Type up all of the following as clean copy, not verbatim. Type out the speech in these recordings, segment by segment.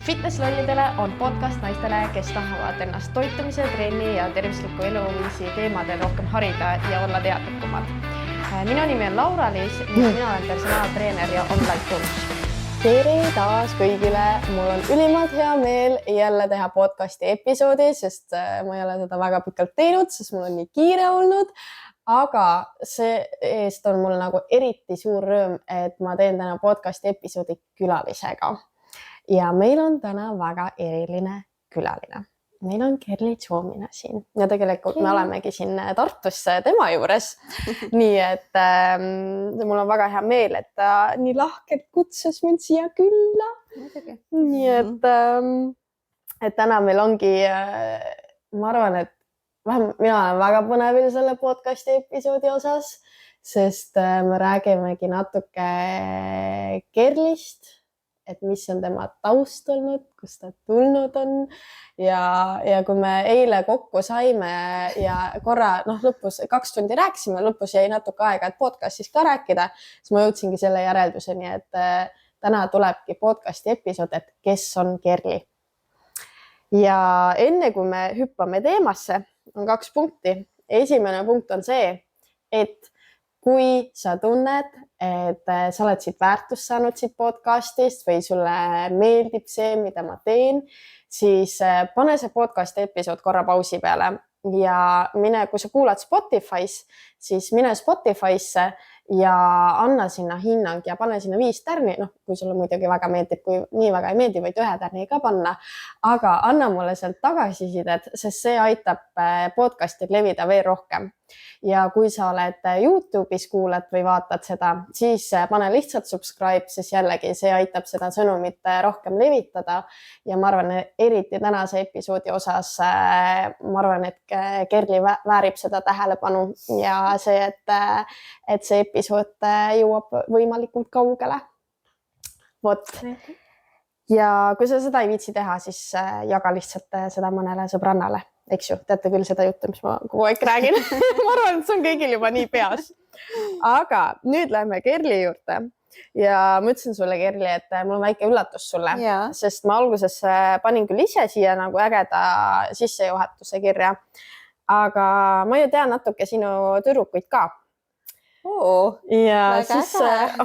Fitnesslollidele on podcast naistele, kes tahavad ennast toitumise, trenni ja tervisliku eluviisi teemadel rohkem harida ja olla teadlikumad. Minu nimi on Laura-Liis ning mina olen personaaltreener ja online coach. Tere taas kõigile, mul on ülimalt hea meel jälle teha podcasti episoodi, sest ma ei ole seda väga pikalt teinud, sest mul on nii kiire olnud. Aga see eest on mul nagu eriti suur rõõm, et ma teen täna podcasti episoodi külalisega. Ja meil on täna väga eriline külaline. Meil on Kerli Tsoomina siin ja tegelikult me olemegi siin Tartus tema juures. Nii et mul on väga hea meel, et ta nii lahkelt kutsus mind siia külla. Nii et täna meil ongi, ma arvan, et mina olen väga põnevil selle podcasti episoodi osas, sest me räägimegi natuke Kerlist, et mis on tema taust olnud, kus ta tulnud on ja kui me eile kokku saime ja korra lõpus 2 tundi rääkisime, lõpus jäi natuke aega, et podcastis ka rääkida, siis ma jõudsingi selle järelduseni, et täna tulebki podcasti episood, et kes on Kerli. Ja enne kui me hüppame teemasse, on 2 punkti. Esimene punkt on see, et kui sa tunned, et sa oled siit väärtust saanud siit podcastist või sulle meeldib see, mida ma teen, siis pane see podcasti episood korra pausi peale ja mine, kui sa kuulad Spotify's, siis mine Spotify'sse ja anna sinna hinnang ja pane sinna 5 tärni, kui sulle muidugi väga meeldib, kui nii väga ei meeldi, võid 1 tärni ka panna, aga anna mulle sealt tagasisidet, sest see aitab podcastil levida veel rohkem. Ja kui sa oled YouTube'is kuulad või vaatad seda, siis pane lihtsalt subscribe, siis jällegi see aitab seda sõnumit rohkem levitada ja ma arvan, eriti tänase episoodi osas, ma arvan, et Kerli väärib seda tähelepanu ja see, et see episood jõuab võimalikult kaugele. Vot. Ja kui sa seda ei viitsi teha, siis jaga lihtsalt seda mõnele sõbrannale. Eks ju, teate küll seda juttu, mis ma kogu aeg räägin. Ma arvan, et see on kõigil juba nii peas. Aga nüüd lähme Kerli juurde. Ja ma ütlesin sulle, Kerli, et mul on väike üllatus sulle, sest ma alguses panin küll ise siia nagu ägeda sissejuhatuse kirja. Aga ma ju tean natuke sinu tüdrukuid ka. Ja siis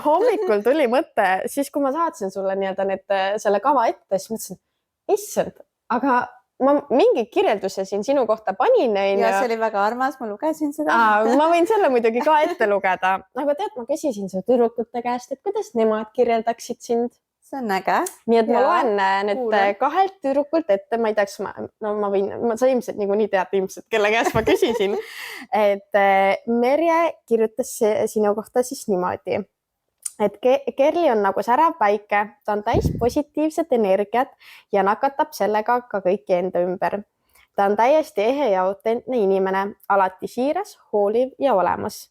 hommikul tuli mõte, siis kui ma saatsin sulle selle kava ette, siis mõtlesin, issand, aga ma mingi kirjelduse siin sinu kohta panin. Ja see oli väga armas, ma lugesin seda. Ma võin selle muidugi ka ette lugeda. Aga tead, ma küsisin su tüdrukute käest, et kuidas nemad kirjeldaksid sind? See on äge. Nii et ma loen need 2 tüdrukult ette, ma ei teaks, sa ilmselt nii tead ilmselt, kelle käest ma küsisin. Et Merje kirjutas sinu kohta siis niimoodi. Et Kerli on nagu särav päike, ta on täis positiivset energiat ja nakatab sellega ka kõiki enda ümber. Ta on täiesti ehe ja autentne inimene, alati siiras, hooliv ja olemas.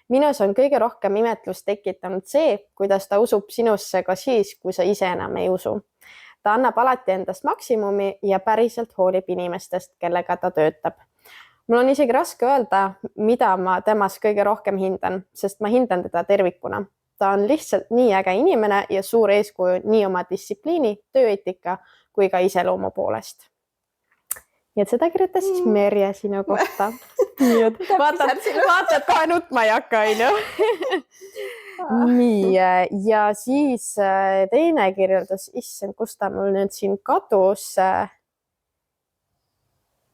Minus on kõige rohkem imetlust tekitanud see, kuidas ta usub sinusse ka siis, kui sa ise enam ei usu. Ta annab alati endast maksimumi ja päriselt hoolib inimestest, kellega ta töötab. Mul on isegi raske öelda, mida ma temas kõige rohkem hindan, sest ma hindan teda tervikuna. Ta on lihtsalt nii äge inimene ja suur eeskuju nii oma distsipliini, tööeetika kui ka iseloomu poolest. Nii et seda kirjutas siis Merje sinu kohta. Vaatad kohe nutma ei hakka, Nii, ja siis teine kirjeldus, issand, kus ta mul nüüd siin kadus.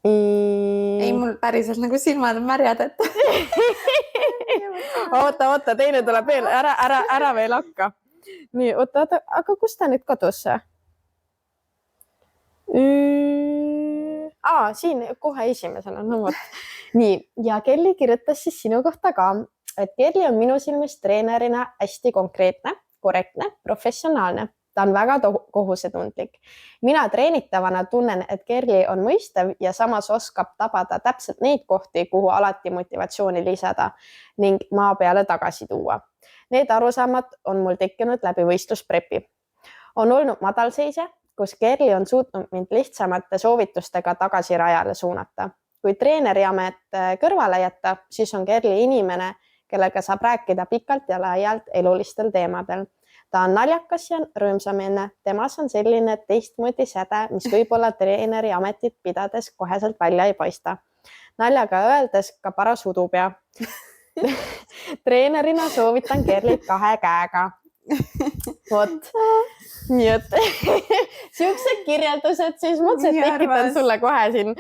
Ei, mul päriselt nagu silmad on märjad, et... Oota, teine tuleb veel, ära veel hakka. Nii, oota, aga kus ta nüüd kadus? Siin kohe esimesena. Nii, ja Kerli kirjutas siis sinu kohta ka, et Kerli on minu silmis treenerina hästi konkreetne, korrektne, professionaalne. Ta on väga kohusetundlik. Mina treenitavana tunnen, et Kerli on mõistev ja samas oskab tabada täpselt neid kohti, kuhu alati motivatsiooni lisada ning maa peale tagasi tuua. Need arusaamad on mul tekkinud läbi võistlusprepi. On olnud madalseise, kus Kerli on suutnud mind lihtsamate soovitustega tagasi rajale suunata. Kui treeneri amet kõrvale jätta, siis on Kerli inimene, kellega saab rääkida pikalt ja laialt elulistel teemadel. ta on naljakas ja rõõmsameelne. Temas on selline teistmoodi säde, mis võib-olla treeneri ametit pidades koheselt välja ei paista. Naljaga öeldes ka paras udupea. Treenerina soovitan Kerlit 2 käega. Vot, nii et siuksed kirjeldused, siis mõtlesin, et tekitan sulle kohe siin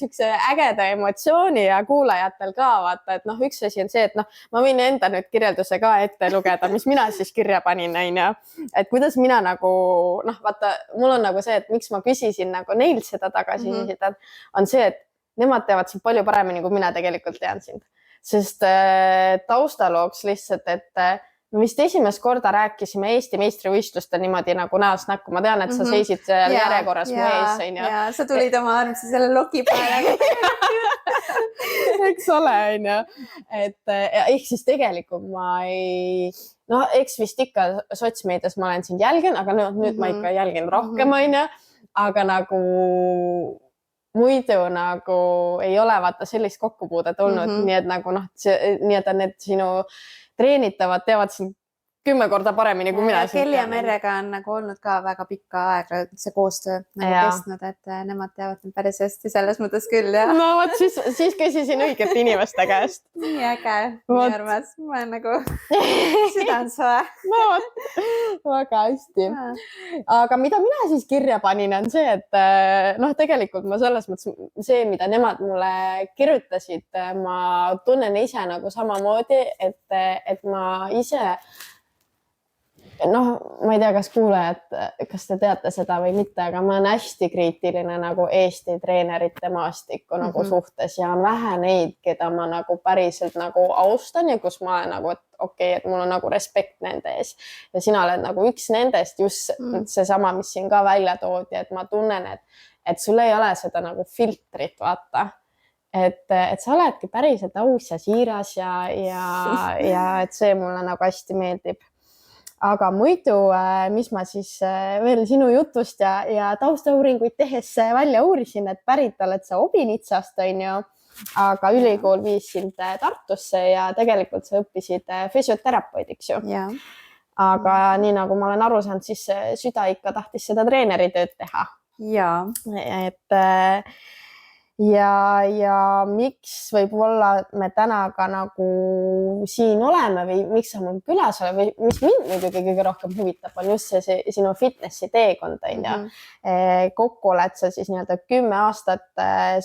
siukse ägeda emotsiooni ja kuulajatel ka vaata, et üks asi on see, et ma võin enda nüüd kirjelduse ka ette lugeda, mis mina siis kirja panin, et kuidas mina nagu, vaata, mul on nagu see, et miks ma küsisin nagu neilt seda tagasisidet, on see, et nemad teavad sind palju paremini, kui mina tegelikult tean sind, sest taustalooks lihtsalt, et me vist esimest korda rääkisime Eesti meistrivõistlustel niimoodi nagu näost näkku. Ma tean, et sa seisid seal järjekorras mu ees. Ja sa tulid oma armsa selle loki peale. Eks ole, et ehk siis tegelikult ma ei... eks vist ikka sotsmeedias ma olen sind jälgin, aga nüüd ma ikka jälgin rohkem, aga nagu muidu nagu ei ole vaata sellist kokkupuudet olnud, nii et nagu nii et need sinu treenitavad teevad siin 10 korda paremini kui mina. Kelly ja Merrega on nagu olnud ka väga pikka aega see koostöö nagu kestnud, et nemad teavad päris hästi selles mõttes küll. Ja. No vot, siis küsisin õiget inimeste käest. Nii äge, nii armas. Ma olen nagu südansoe. No vot, väga hästi. Aga mida mina siis kirja panin on see, et tegelikult ma selles mõttes see, mida nemad mulle kirjutasid, ma tunnen ise nagu samamoodi, et ma ise ma ei tea, kas kuulajad, kas te teate seda või mitte, aga ma olen hästi kriitiline nagu Eesti treenerite maastikku nagu suhtes ja on vähe neid, keda ma nagu päriselt nagu austan ja kus ma olen nagu, et okei, et mul on nagu respekt nende ees. Ja sina oled nagu üks nendest just seesama, mis siin ka välja toodi, et ma tunnen, et sul ei ole seda nagu filtrit, vaata. Et sa oledki päriselt aus ja siiras ja et see mulle nagu hästi meeldib. Aga muidu, mis ma siis veel sinu jutust ja taustauuringuid tehes välja uurisin, et pärit oled sa Obinitsast, aga ülikool viis sind Tartusse ja tegelikult sa õppisid füsioterapeudiks ju. Ja. Aga nii nagu ma olen aru saanud, siis süda ikka tahtis seda treeneritööd teha. Ja. Ja miks võib-olla me täna ka nagu siin oleme või miks sa mul külas ole või mis mind muidugi kõige rohkem huvitab, on just see sinu fitnessi teekond. Kokku oled sa siis 10 aastat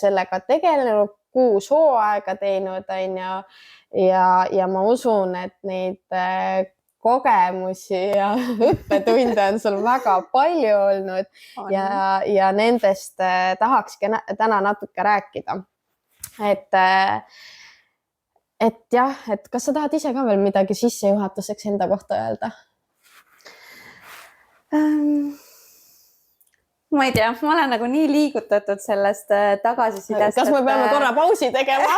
sellega tegelenud, 6 hooaega teinud ja ma usun, et neid kogemusi ja õppetunde on sul väga palju olnud ja nendest tahakski täna natuke rääkida. Et jah, et kas sa tahad ise ka veel midagi sissejuhatuseks enda kohta öelda? Ma ei tea, ma olen nagu nii liigutatud sellest tagasisidest. Kas me peame korra pausi tegema?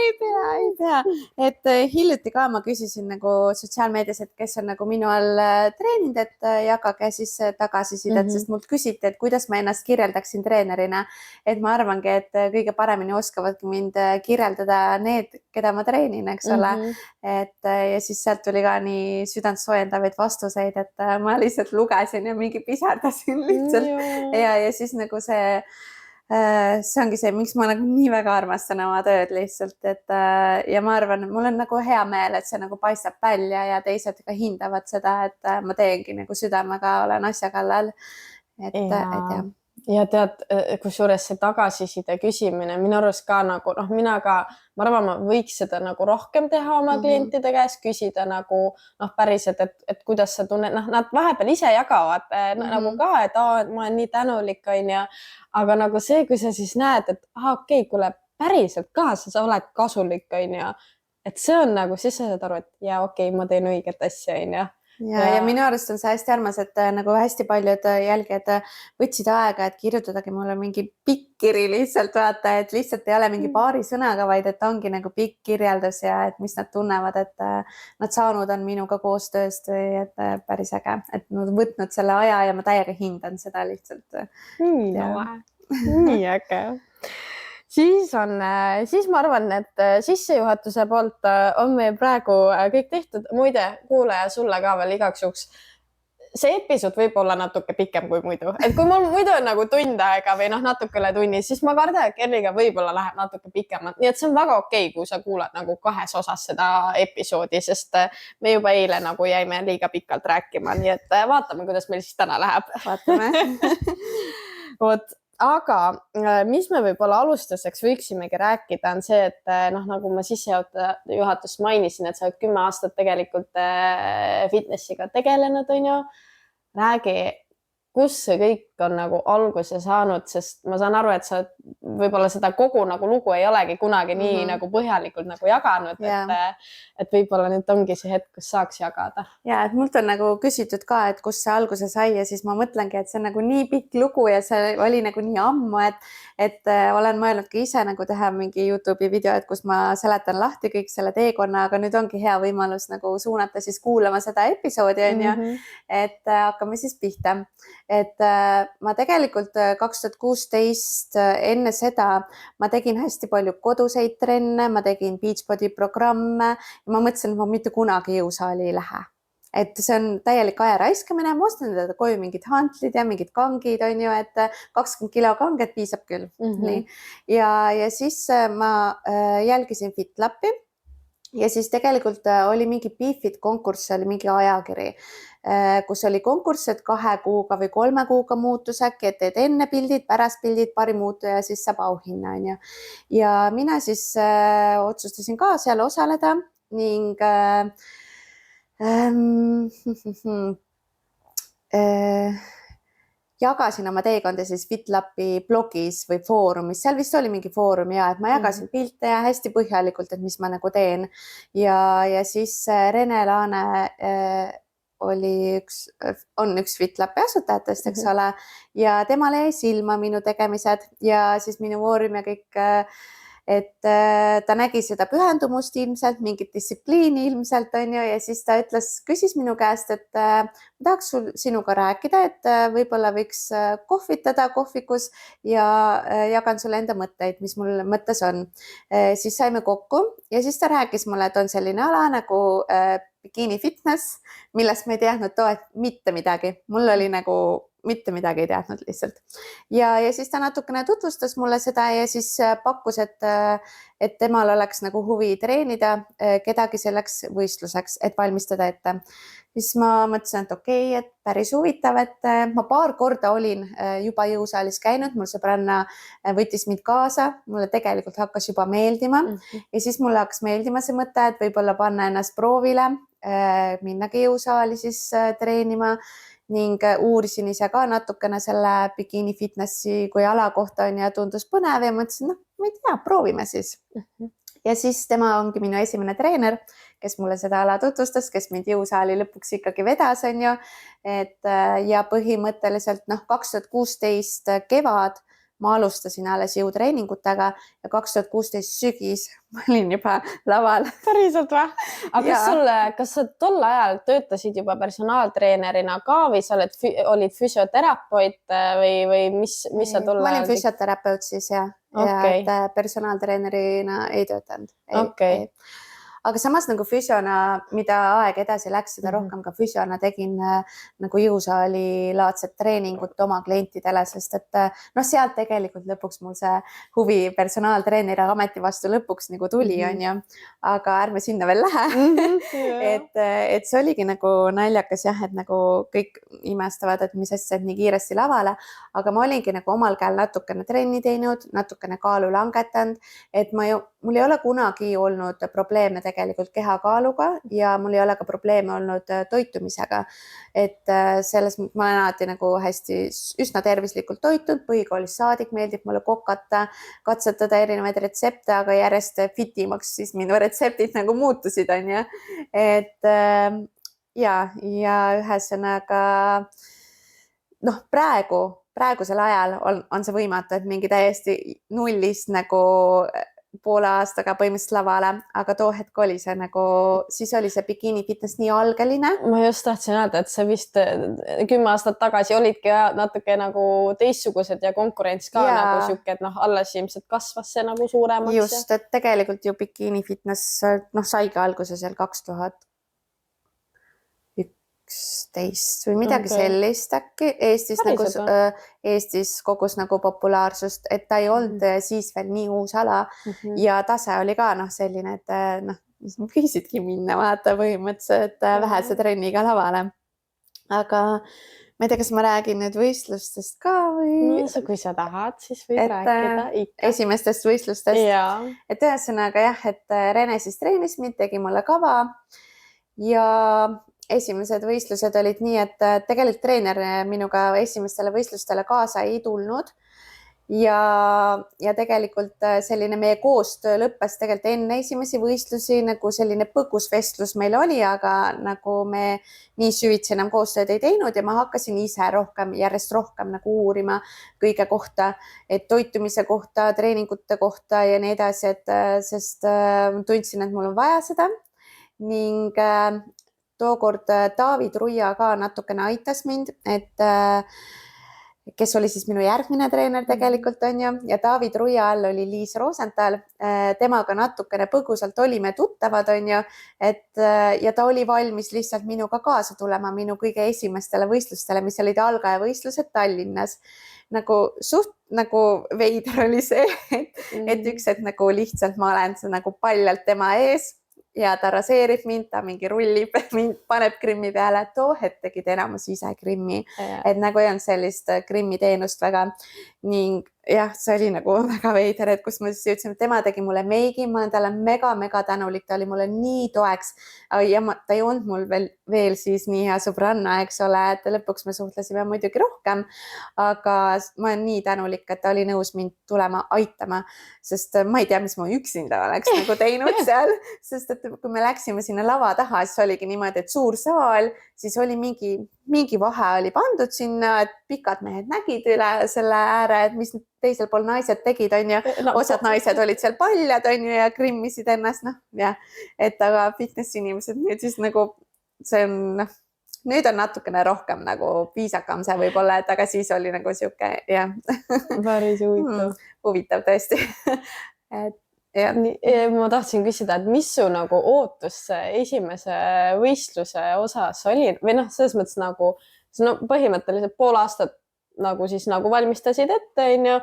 Ei pea. Et hiljuti ka ma küsisin nagu sotsiaalmeedias, et kes on nagu minu all treeninud, et jagage siis tagasisidet, sest mult küsiti, et kuidas ma ennast kirjeldaksin treenerina. Et ma arvangi, et kõige paremini oskavadki mind kirjeldada need, keda ma treenin, eks ole. Ja siis sealt tuli ka nii südantsojendavaid vastuseid, et ma lihtsalt lugesin ja mingi pisardasin lihtsalt. Ja siis nagu see ongi see, miks ma nagu nii väga armastan oma tööd lihtsalt, et ja ma arvan, et mul on nagu hea meel, et see nagu paistab välja ja teised ka hindavad seda, et ma teengi nagu südamega, olen asja kallal. Et jah. Ja tead, kusjuures see tagasiside küsimine, minu arust ka nagu, mina ka, ma arvan, ma võiks seda nagu rohkem teha oma klientide käest, küsida nagu päriselt, et kuidas sa tunned, nad vahepeal ise jagavad nagu ka, et ma olen nii tänulik, aga nagu see, kui sa siis näed, et okei, kuule, päriselt ka sa oled kasulik, et see on nagu, siis sa saad aru, et okei, ma teen õiget asja, Ja minu arust on see hästi armas, et nagu hästi paljud jälgijad võtsid aega, et kirjutadagi mulle mingi pikk kiri lihtsalt vaata, et lihtsalt ei ole mingi paari sõnaga, vaid et ongi nagu pikk kirjeldus ja et mis nad tunnevad, et nad saanud on minuga koostööst või et päris äge, et nad võtnud selle aja ja ma täiega hindan seda lihtsalt. Nii äge. siis ma arvan, et sissejuhatuse poolt on meil praegu kõik tehtud. Muide, kuulaja sulle ka veel igaks juhuks. See episood võib olla natuke pikem kui muidu, et kui mul muidu on nagu tund aega või natuke üle tunni, siis ma kardan, et Kerliga võib-olla läheb natuke pikemalt. Nii et see on väga okei, kui sa kuulad nagu 2 osas seda episoodi, sest me juba eile nagu jäime liiga pikalt rääkima. Nii et vaatame, kuidas meil siis täna läheb. Vaatame. Vot. Aga mis me võib-olla alustuseks võiksimegi rääkida on see, et nagu ma sissejuhatust mainisin, et sa oled 10 aastat tegelikult fitnessiga tegelenud, on ju. Räägi, kus see kõik on nagu alguse saanud, sest ma saan aru, et sa võib-olla seda kogu nagu lugu ei olegi kunagi nii nagu põhjalikult nagu jaganud, et võib-olla nüüd ongi see hetk, kus saaks jagada. Ja, et mult on nagu küsitud ka, et kus see alguse sai ja siis ma mõtlengi, et see on nagu nii pikk lugu ja see oli nagu nii ammu, et olen mõelnud ka ise nagu teha mingi YouTube'i video, et kus ma seletan lahti kõik selle teekonna, aga nüüd ongi hea võimalus nagu suunata siis kuulama seda episoodi, on ju, et hakkame siis pihta. Et ma tegelikult 2016 enne seda ma tegin hästi palju koduseid trenne, ma tegin Beachbody programme ja ma mõtlesin, et ma mitte kunagi jõusaali ei lähe. Et see on täielik aja raiskamine, ma ostan koju mingid hantlid ja mingid kangid, on ju, et 20 kilo kanget piisab küll. Nii. Ja siis ma jälgisin FitLapi ja siis tegelikult oli mingi Bifit konkurss, oli mingi ajakiri, kus oli konkurss, et 2 kuuga või 3 kuuga muutus äkki, et teed enne pildid, pärast pildid, parim muutuja ja siis saab auhinna, on ju. Ja mina siis otsustasin ka seal osaleda ning jagasin oma teekonda siis FitLapi blogis või foorumis, seal vist oli mingi foorum ja, et ma jagasin pilte ja hästi põhjalikult, et mis ma nagu teen. Ja siis Rene Laane on üks FitLapi asutajatest, eks ole, ja temale jäi silma minu tegemised ja siis minu foorum ja kõik, et ta nägi seda pühendumust ilmselt, mingit distsipliini ilmselt, on ju, ja siis ta küsis minu käest, et ma tahaks sinuga rääkida, et võib-olla võiks kohvitada kohvikus ja jagan sulle enda mõtteid, mis mul mõttes on. Siis saime kokku ja siis ta rääkis mulle, et on selline ala nagu bikini fitness, millest ma ei teadnud mitte midagi. Mul oli nagu mitte midagi ei teadnud lihtsalt. Ja siis ta natukene tutvustas mulle seda ja siis pakkus, et temal oleks nagu huvi treenida kedagi selleks võistluseks, et valmistada ette. Siis ma mõtlesin, et okei, et päris huvitav, et ma 2 korda olin juba jõusaalis käinud, mul sõbranna võttis mind kaasa, mulle tegelikult hakkas juba meeldima ja siis mulle hakkas meeldima see mõte, et võib-olla panna ennast proovile, minnagi jõusaali siis treenima ning uurisin ise ka natukene selle bikini fitnessi kui ala kohta on ja tundus põnev ja mõtlesin, ma ei tea, proovime siis. Ja siis tema ongi minu esimene treener, kes mulle seda ala tutvustas, kes mind jõusaali lõpuks ikkagi vedas, on ju. Ja põhimõtteliselt 2016 kevad ma alustasin alles jõutreeningutega ja 2016 sügis ma olin juba laval. Päriselt või? Aga kas sa tol ajal töötasid juba personaaltreenerina ka või sa olid füsioterapeut või mis sa tol ajal? Ma olin füsioterapeut siis ja et personaaltreenerina ei töötanud. Okei. Aga samas nagu füsiona, mida aeg edasi läks, seda rohkem ka füsiona tegin nagu jõusaali laadset treeningut oma klientidele, sest et sealt tegelikult lõpuks mul see huvi personaaltreeneri ameti vastu lõpuks nagu tuli, on ju, aga ärme sinna veel lähe. Et see oligi nagu naljakas jah, et nagu kõik imestavad, et mis asja nii kiiresti lavale, aga ma olingi nagu omal käel natukene trenni teinud, natukene kaalu langetanud, et mul ei ole kunagi olnud probleeme tegelikult kehakaaluga ja mul ei ole ka probleeme olnud toitumisega. Et selles ma olen alati nagu hästi üsna tervislikult toitunud, põhikoolis saadik meeldib mulle kokata, katsetada erinevaid retsepte, aga järjest fitimaks siis minu retseptid nagu muutusid, on ju. Et ja ühesõnaga praegusel ajal on see võimatu, et mingi täiesti nullist nagu poole aastaga põhimõtteliselt lavale, aga too hetk oli see nagu, siis oli see bikiini fitness nii algeline. Ma just tahtsin öelda, et sa vist 10 aastat tagasi olidki natuke nagu teistsugused ja konkurents ka nagu siuke, et alles ilmselt kasvas see nagu suuremaks. Just, et tegelikult ju bikiini fitness saigi alguse seal 2011 või midagi sellist äkki Eestis kogus nagu populaarsust, et ta ei olnud siis veel nii uus ala ja tase oli ka selline, et võisidki minna vaata põhimõtteliselt vähese trenniga lavale. Aga ma ei tea, kas ma räägin nüüd võistlustest ka või? No, kui sa tahad, siis võid rääkida ikka. Esimestest võistlustest. Et ühesõnaga jah, et Rene siis treenis mind, tegi mulle kava ja esimesed võistlused olid nii, et tegelikult treener minuga esimestele võistlustele kaasa ei tulnud ja tegelikult selline meie koostöö lõppes tegelikult enne esimesi võistlusi, nagu selline põgus vestlus meil oli, aga nagu me nii süvitsi enam koostööd ei teinud ja ma hakkasin ise järjest rohkem nagu uurima kõige kohta, et toitumise kohta, treeningute kohta ja nii edasi, sest tundsin, et mul on vaja seda ning tookord David Ruia ka natukene aitas mind, et kes oli siis minu järgmine treener tegelikult on ju ja David Ruia all oli Liis Rosenthal. Temaga natukene põgusalt olime tuttavad on ju, et ja ta oli valmis lihtsalt minuga kaasa tulema minu kõige esimestele võistlustele, mis olid algajavõistlused Tallinnas. Nagu suht nagu veider oli see, et üks, et nagu lihtsalt ma olen nagu paljalt tema ees ja ta raseerib mind, ta mingi rullib mind, paneb grimmi peale, too hetk tegid enamus ise grimmi, et nagu ei olnud sellist grimmi teenust väga ning jah, see oli nagu väga veider, et kus ma siis jõudsin, tema tegi mulle meigi, ma olen talle mega tänulik, ta oli mulle nii toeks ja ta ei olnud mul veel siis nii hea sõbranna, eks ole, et lõpuks me suhtlesime muidugi rohkem, aga ma olen nii tänulik, et ta oli nõus mind tulema aitama, sest ma ei tea, mis ma üksinda oleks nagu teinud seal, sest et kui me läksime sinna lava taha, siis oligi niimoodi, et suur saal, siis oli mingi vahe oli pandud sinna, et pikad mehed nägid üle selle ääre, et mis teisel pool naised tegid, on ju, osad naised olid seal paljad, on ju, ja grimmisid ennast, et aga fitness inimesed nüüd siis nagu see on, nüüd on natukene rohkem nagu viisakam see võib-olla, et aga siis oli nagu siuke, jah. Päris huvitav. Huvitav tõesti. Ja. Ma tahtsin küsida, et mis su nagu ootus esimese võistluse osas oli või selles mõttes nagu põhimõtteliselt pool aastat nagu siis nagu valmistasid ette, on ju,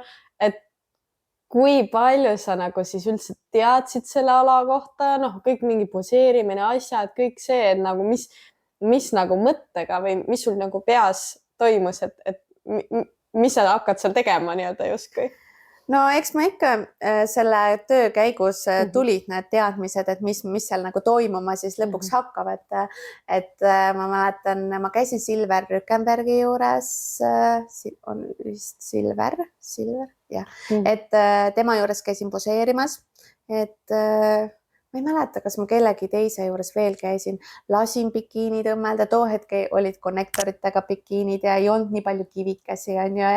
et kui palju sa nagu siis üldse teadsid selle ala kohta, kõik mingi poseerimine, asjad, kõik see, et nagu mis nagu mõttega või mis sul nagu peas toimus, et mis sa hakkad seal tegema nii-öelda justkui? No eks ma ikka selle töö käigus tulid need teadmised, et mis seal nagu toimuma siis lõpuks hakkab, et ma mäletan, ma käisin Silver Rückenbergi juures, on vist Silver, jah, et tema juures käisin poseerimas, et ma ei mäleta, kas ma kellegi teise juures veel käisin, lasin bikiini tõmmelda, too hetk olid konnektoritega bikiinid ja ei olnud nii palju kivikesi on ju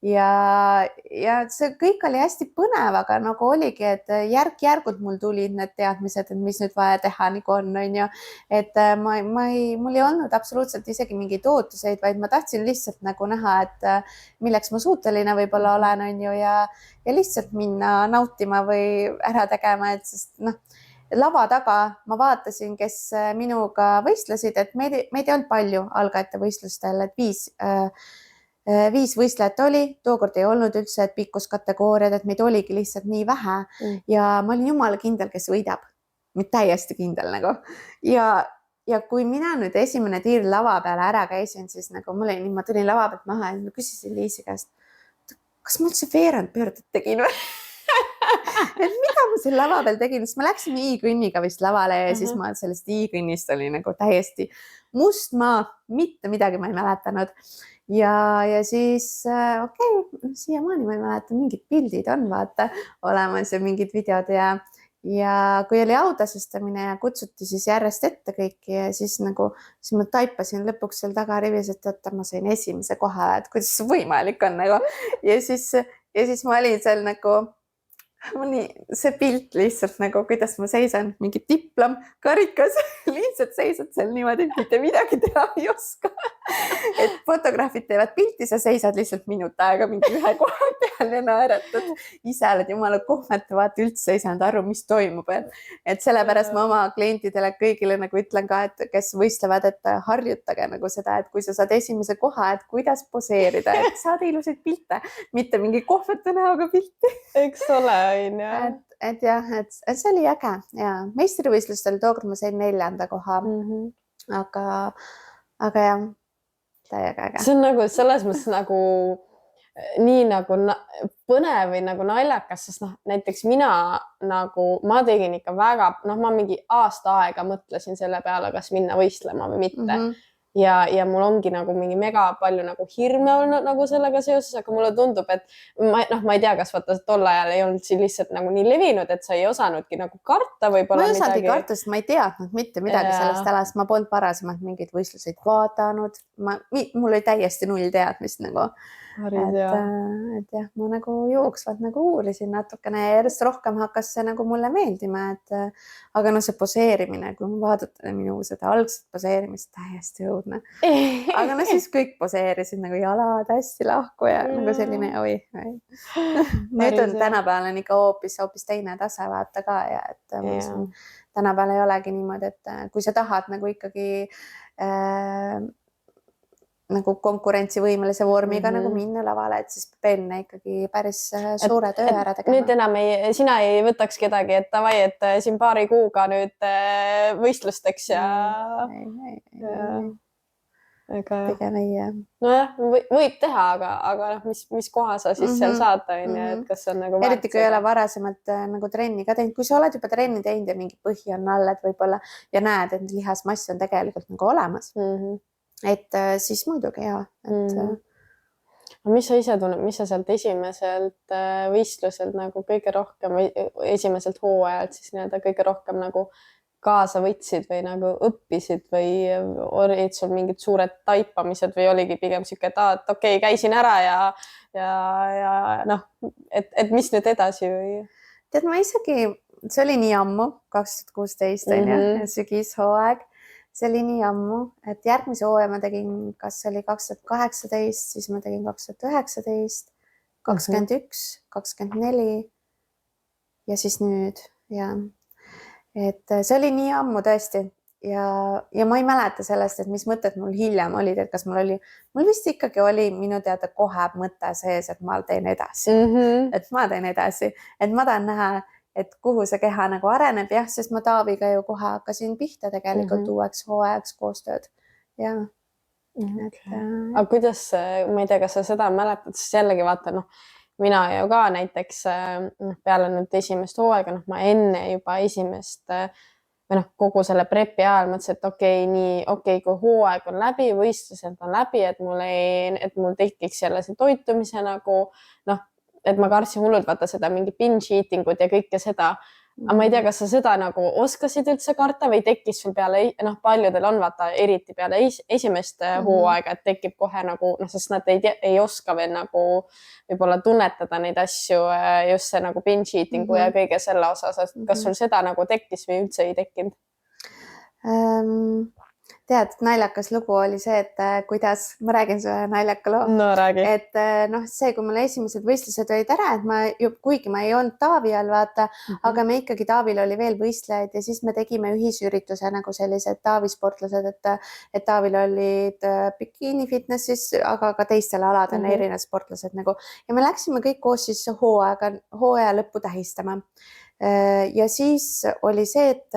ja see kõik oli hästi põnev, aga nagu oligi, et järk-järgult mul tulid need teadmised, et mis nüüd vaja teha nagu on ju, et mul ei olnud absoluutselt isegi mingeid ootuseid, vaid ma tahtsin lihtsalt nagu näha, et milleks ma suuteline võib-olla olen on ju ja lihtsalt minna nautima või ära tegema, et sest lava taga ma vaatasin, kes minuga võistlesid, et meid ei olnud palju algajate võistlustel, et 5 võistlejat oli, tookord ei olnud üldse pikkuskategooriad, et meid oligi lihtsalt nii vähe ja ma olin jumala kindel, kes võidab, täiesti kindel nagu ja kui mina nüüd esimene tiir lava peale ära käisin, siis nagu ma tulin lava pealt maha ja küsisin Liisi käest, kas ma üldse veerandpöördet tegin või? Et mida ma seal lava peal tegin, sest ma läksin i-kõnniga vist lavale ja siis ma sellest i-kõnnist oli nagu täiesti must maa, mitte midagi ma ei mäletanud ja siis siiamaani ma ei mäleta, mingid pildid on vaata olemas ja mingid videod ja kui oli autasustamine ja kutsuti siis järjest ette kõiki ja siis ma taipasin lõpuks seal tagarivis, et ma sain esimese koha, et kuidas see võimalik on nagu ja siis ma olin seal nagu see pilt lihtsalt nagu, kuidas ma seisan, mingi diplom, karikas, lihtsalt seisad seal niimoodi, mitte midagi teha ei oska. Et fotograafid teevad pilti, sa seisad lihtsalt minut aega mingi ühe koha peal ja naeratad. Ise oled jumala kohmete, vaata üldse ei saanud aru, mis toimub. Et sellepärast ma oma klientidele kõigile nagu ütlen ka, et kes võistlevad, et harjutage nagu seda, et kui sa saad esimese koha, et kuidas poseerida, et saada ilusaid pilte, mitte mingi kohmete näoga pilti. Eks ole, on ju. Et jah, et see oli äge ja meistrivõistlustel tookord ma sain 4. koha, aga jah, täiega äge. See on nagu selles mõttes nagu nii nagu põnev või nagu naljakas, sest näiteks mina ma tegin ikka väga, ma mingi aasta aega mõtlesin selle peale, kas minna võistlema või mitte. Ja mul ongi nagu mingi mega palju nagu hirme olnud nagu sellega seoses, aga mulle tundub, et ma ei tea, kas vaata tol ajal ei olnud siin lihtsalt nagu nii levinud, et sa ei osanudki nagu karta võib-olla midagi. Ma ei osanudki karta, sest ma ei teadnud mitte midagi sellest alast. Ma polnud varasemalt mingeid võistluseid vaadanud. Mul oli täiesti null teadmist nagu. Et jah, ma nagu jooksvalt nagu uurisin natukene ja järjest rohkem hakkas see nagu mulle meeldima, aga see poseerimine, kui ma vaadatan minu seda algset poseerimist, täiesti õudne. Aga siis kõik poseerisid nagu jalad hästi lahku ja nagu selline oi. Nüüd on tänapäeval on ikka hoopis teine tase vaata ka ja et tänapäeval ei olegi niimoodi, et kui sa tahad nagu ikkagi nagu konkurentsivõimelise vormiga nagu minna lavale, et siis enne ikkagi päris suure töö ära tegema. Nüüd enam sina ei võtaks kedagi, et davai, et siin paari kuuga nüüd võistlusteks ja... Pigem ei. Nojah, võib teha, aga mis koha sa siis seal saad, et kas on nagu... Eriti kui ei ole varasemalt nagu trenni ka teinud. Kui sa oled juba trenni teinud ja mingi põhi on all, et võib-olla ja näed, et lihasmass on tegelikult nagu olemas. Et siis muidugi jah. Mis sa ise tunned, mis sa sealt esimeselt võistluselt nagu kõige rohkem või esimeselt hooajalt siis kõige rohkem nagu kaasa võtsid või nagu õppisid või olid sul mingid suured taipamised või oligi pigem siuke, et okei, käisin ära ja et mis nüüd edasi või? Tead, ma isegi, see oli nii ammu, 2016 sügishooaeg. See oli nii ammu, et järgmise hooaja ma tegin, kas oli 2018, siis ma tegin 2019, 21, 24 ja siis nüüd. Ja. Et see oli nii ammu tõesti ja ma ei mäleta sellest, et mis mõtted mul hiljem olid, et kas mul vist ikkagi oli minu teada kohe mõte sees, et ma teen edasi, et ma teen edasi, et ma tahan näha, et kuhu see keha nagu areneb, jah, sest ma Taaviga ju kohe hakkasin pihta tegelikult uueks hooajaks koostööd. Ja. Aga kuidas, ma ei tea, kas sa seda mäletad, siis jällegi vaata, mina ju ka näiteks peale nüüd esimest hooaega, ma enne juba esimest või kogu selle prepi ajal mõtlesin, et okei, kui hooaeg on läbi, võistlused on läbi, et mul tekiks jälle see toitumise nagu, et ma kartsin hullult vaata seda mingi binge eating ut ja kõike seda. Aga ma ei tea, kas sa seda nagu oskasid üldse karta või tekkis sul peale, paljudel on vaata eriti peale esimest hooaega, et tekib kohe nagu, sest nad ei oska veel nagu võib-olla tunnetada neid asju, just see nagu binge eatingu ja kõige selle osas. Kas sul seda nagu tekkis või üldse ei tekkinud? Tead, naljakas lugu oli see, et kuidas, ma räägin sulle naljaka loo. No räägi. Et see, kui mul esimesed võistlused olid ära, et kuigi ma ei olnud Taavi all, vaata, aga me ikkagi Taavil oli veel võistlejaid ja siis me tegime ühisürituse nagu sellised Taavi sportlased, et Taavil olid bikiini fitnessis, aga ka teistel aladel erinevad sportlased nagu. Ja me läksime kõik koos siis hooaja lõppu tähistama. Ja siis oli see, et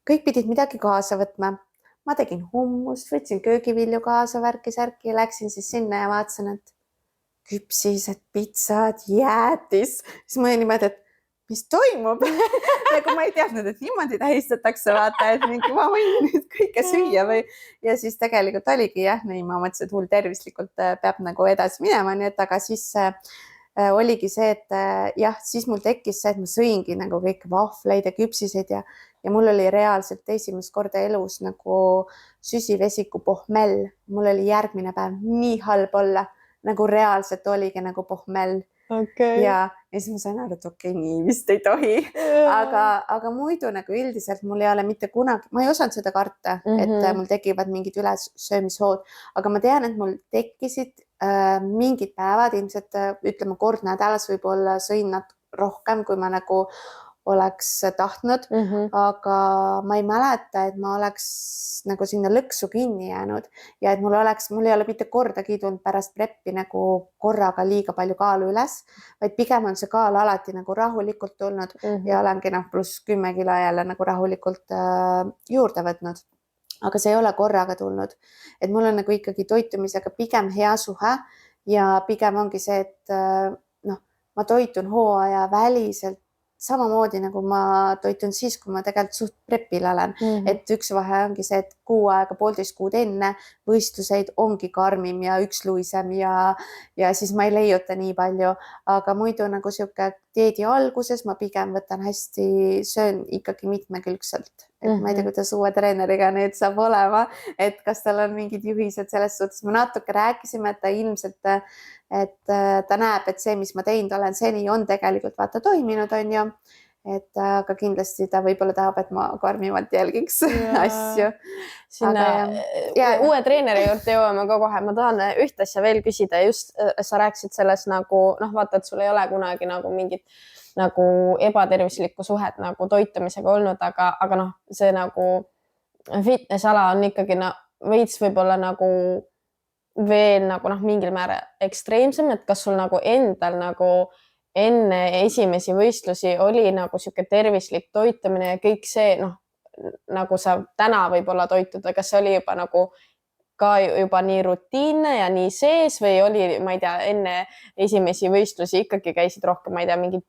kõik pidid midagi kaasa võtma. Ma tegin hummust, võtsin köögivilju kaasa, värki-särki ja läksin siis sinna ja vaatasin, et küpsised, pitsad, jäätis. Siis ma olin niimoodi, et mis toimub? Nagu ma ei teadnud, et niimoodi tähistatakse, vaata, et ma võin nüüd kõike süüa või. Ja siis tegelikult oligi jah, nii ma mõtlesin, et hull tervislikult peab nagu edasi minema, nii et aga siis oligi see, et jah, siis mul tekkis see, et ma sõingi nagu kõik vahvleid ja küpsiseid ja mul oli reaalselt esimest korda elus nagu süsivesiku pohmell. Mul oli järgmine päev nii halb olla, nagu reaalselt oligi nagu pohmell. okei. ja siis ma sain aru, et okei, nii vist ei tohi. Aga muidu nagu üldiselt mul ei ole mitte kunagi, ma ei osanud seda karta, et mul tekivad mingid ülesöömishood, aga ma tean, et mul tekkisid mingid päevad, ilmselt ütleme kord nädalas võib-olla sõin rohkem, kui ma nagu oleks tahtnud, aga ma ei mäleta, et ma oleks nagu sinna lõksu kinni jäänud ja et mul ei ole mitte kordagi tulnud pärast preppi nagu korraga liiga palju kaalu üles, vaid pigem on see kaal alati nagu rahulikult tulnud ja olengi pluss 10 kilo jälle nagu rahulikult juurde võtnud. Aga see ei ole korraga tulnud, et mul on nagu ikkagi toitumisega pigem hea suhe ja pigem ongi see, et ma toitun hooaja väliselt samamoodi nagu ma toitun siis, kui ma tegelikult suht prepil olen. Et üks vahe ongi see, et kuu aega, 1,5 kuud enne võistluseid ongi karmim ja üksluisem ja siis ma ei leiuta nii palju, aga muidu nagu sihuke dieedi alguses ma pigem võtan hästi, söön ikkagi mitmekülgselt. Et ma ei tea, kuidas uue treeneriga nüüd saab olema, et kas tal on mingid juhised selles suhtes. Me natuke rääkisime, et ta ilmselt, et ta näeb, et see, mis ma teinud olen seni, on tegelikult vaata toiminud, on ju. Et aga kindlasti ta võib-olla tahab, et ma karmimalt jälgiks asju. Sinna uue treeneri juurde jõuame ka kohe. Ma tahan ühte asja veel küsida. Just sa rääkisid selles nagu, vaata, et sul ei ole kunagi nagu mingit nagu ebatervislikku suhet nagu toitumisega olnud, aga see nagu fitnessala on ikkagi veits võib-olla nagu veel nagu mingil määral ekstreemsem, et kas sul nagu endal nagu enne esimesi võistlusi oli nagu sihuke tervislik toitumine ja kõik see, nagu sa täna võib-olla toituda, kas see oli juba nagu ka juba nii rutiinne ja nii sees või oli, ma ei tea, enne esimesi võistlusi ikkagi käisid rohkem, ma ei tea, mingid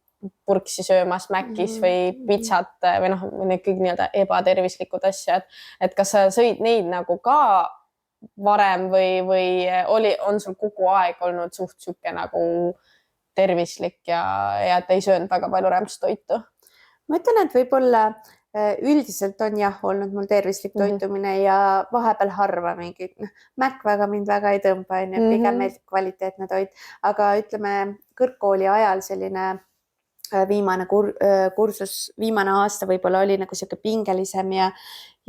purksi söömas Mäkkis või pitsat või need kõik nii-öelda ebatervislikud asjad, et kas sa sõid neid nagu ka varem või on sul kogu aeg olnud suht sihuke nagu tervislik ja et ei söönud väga palju rämpstoitu? Ma ütlen, et võib-olla üldiselt on jah olnud mul tervislik toitumine ja vahepeal harva mingid, Mäkk mind väga ei tõmba, pigem meeldib kvaliteetne toit, aga ütleme kõrgkooli ajal selline viimane kursus, viimane aasta võib-olla oli nagu sihuke pingelisem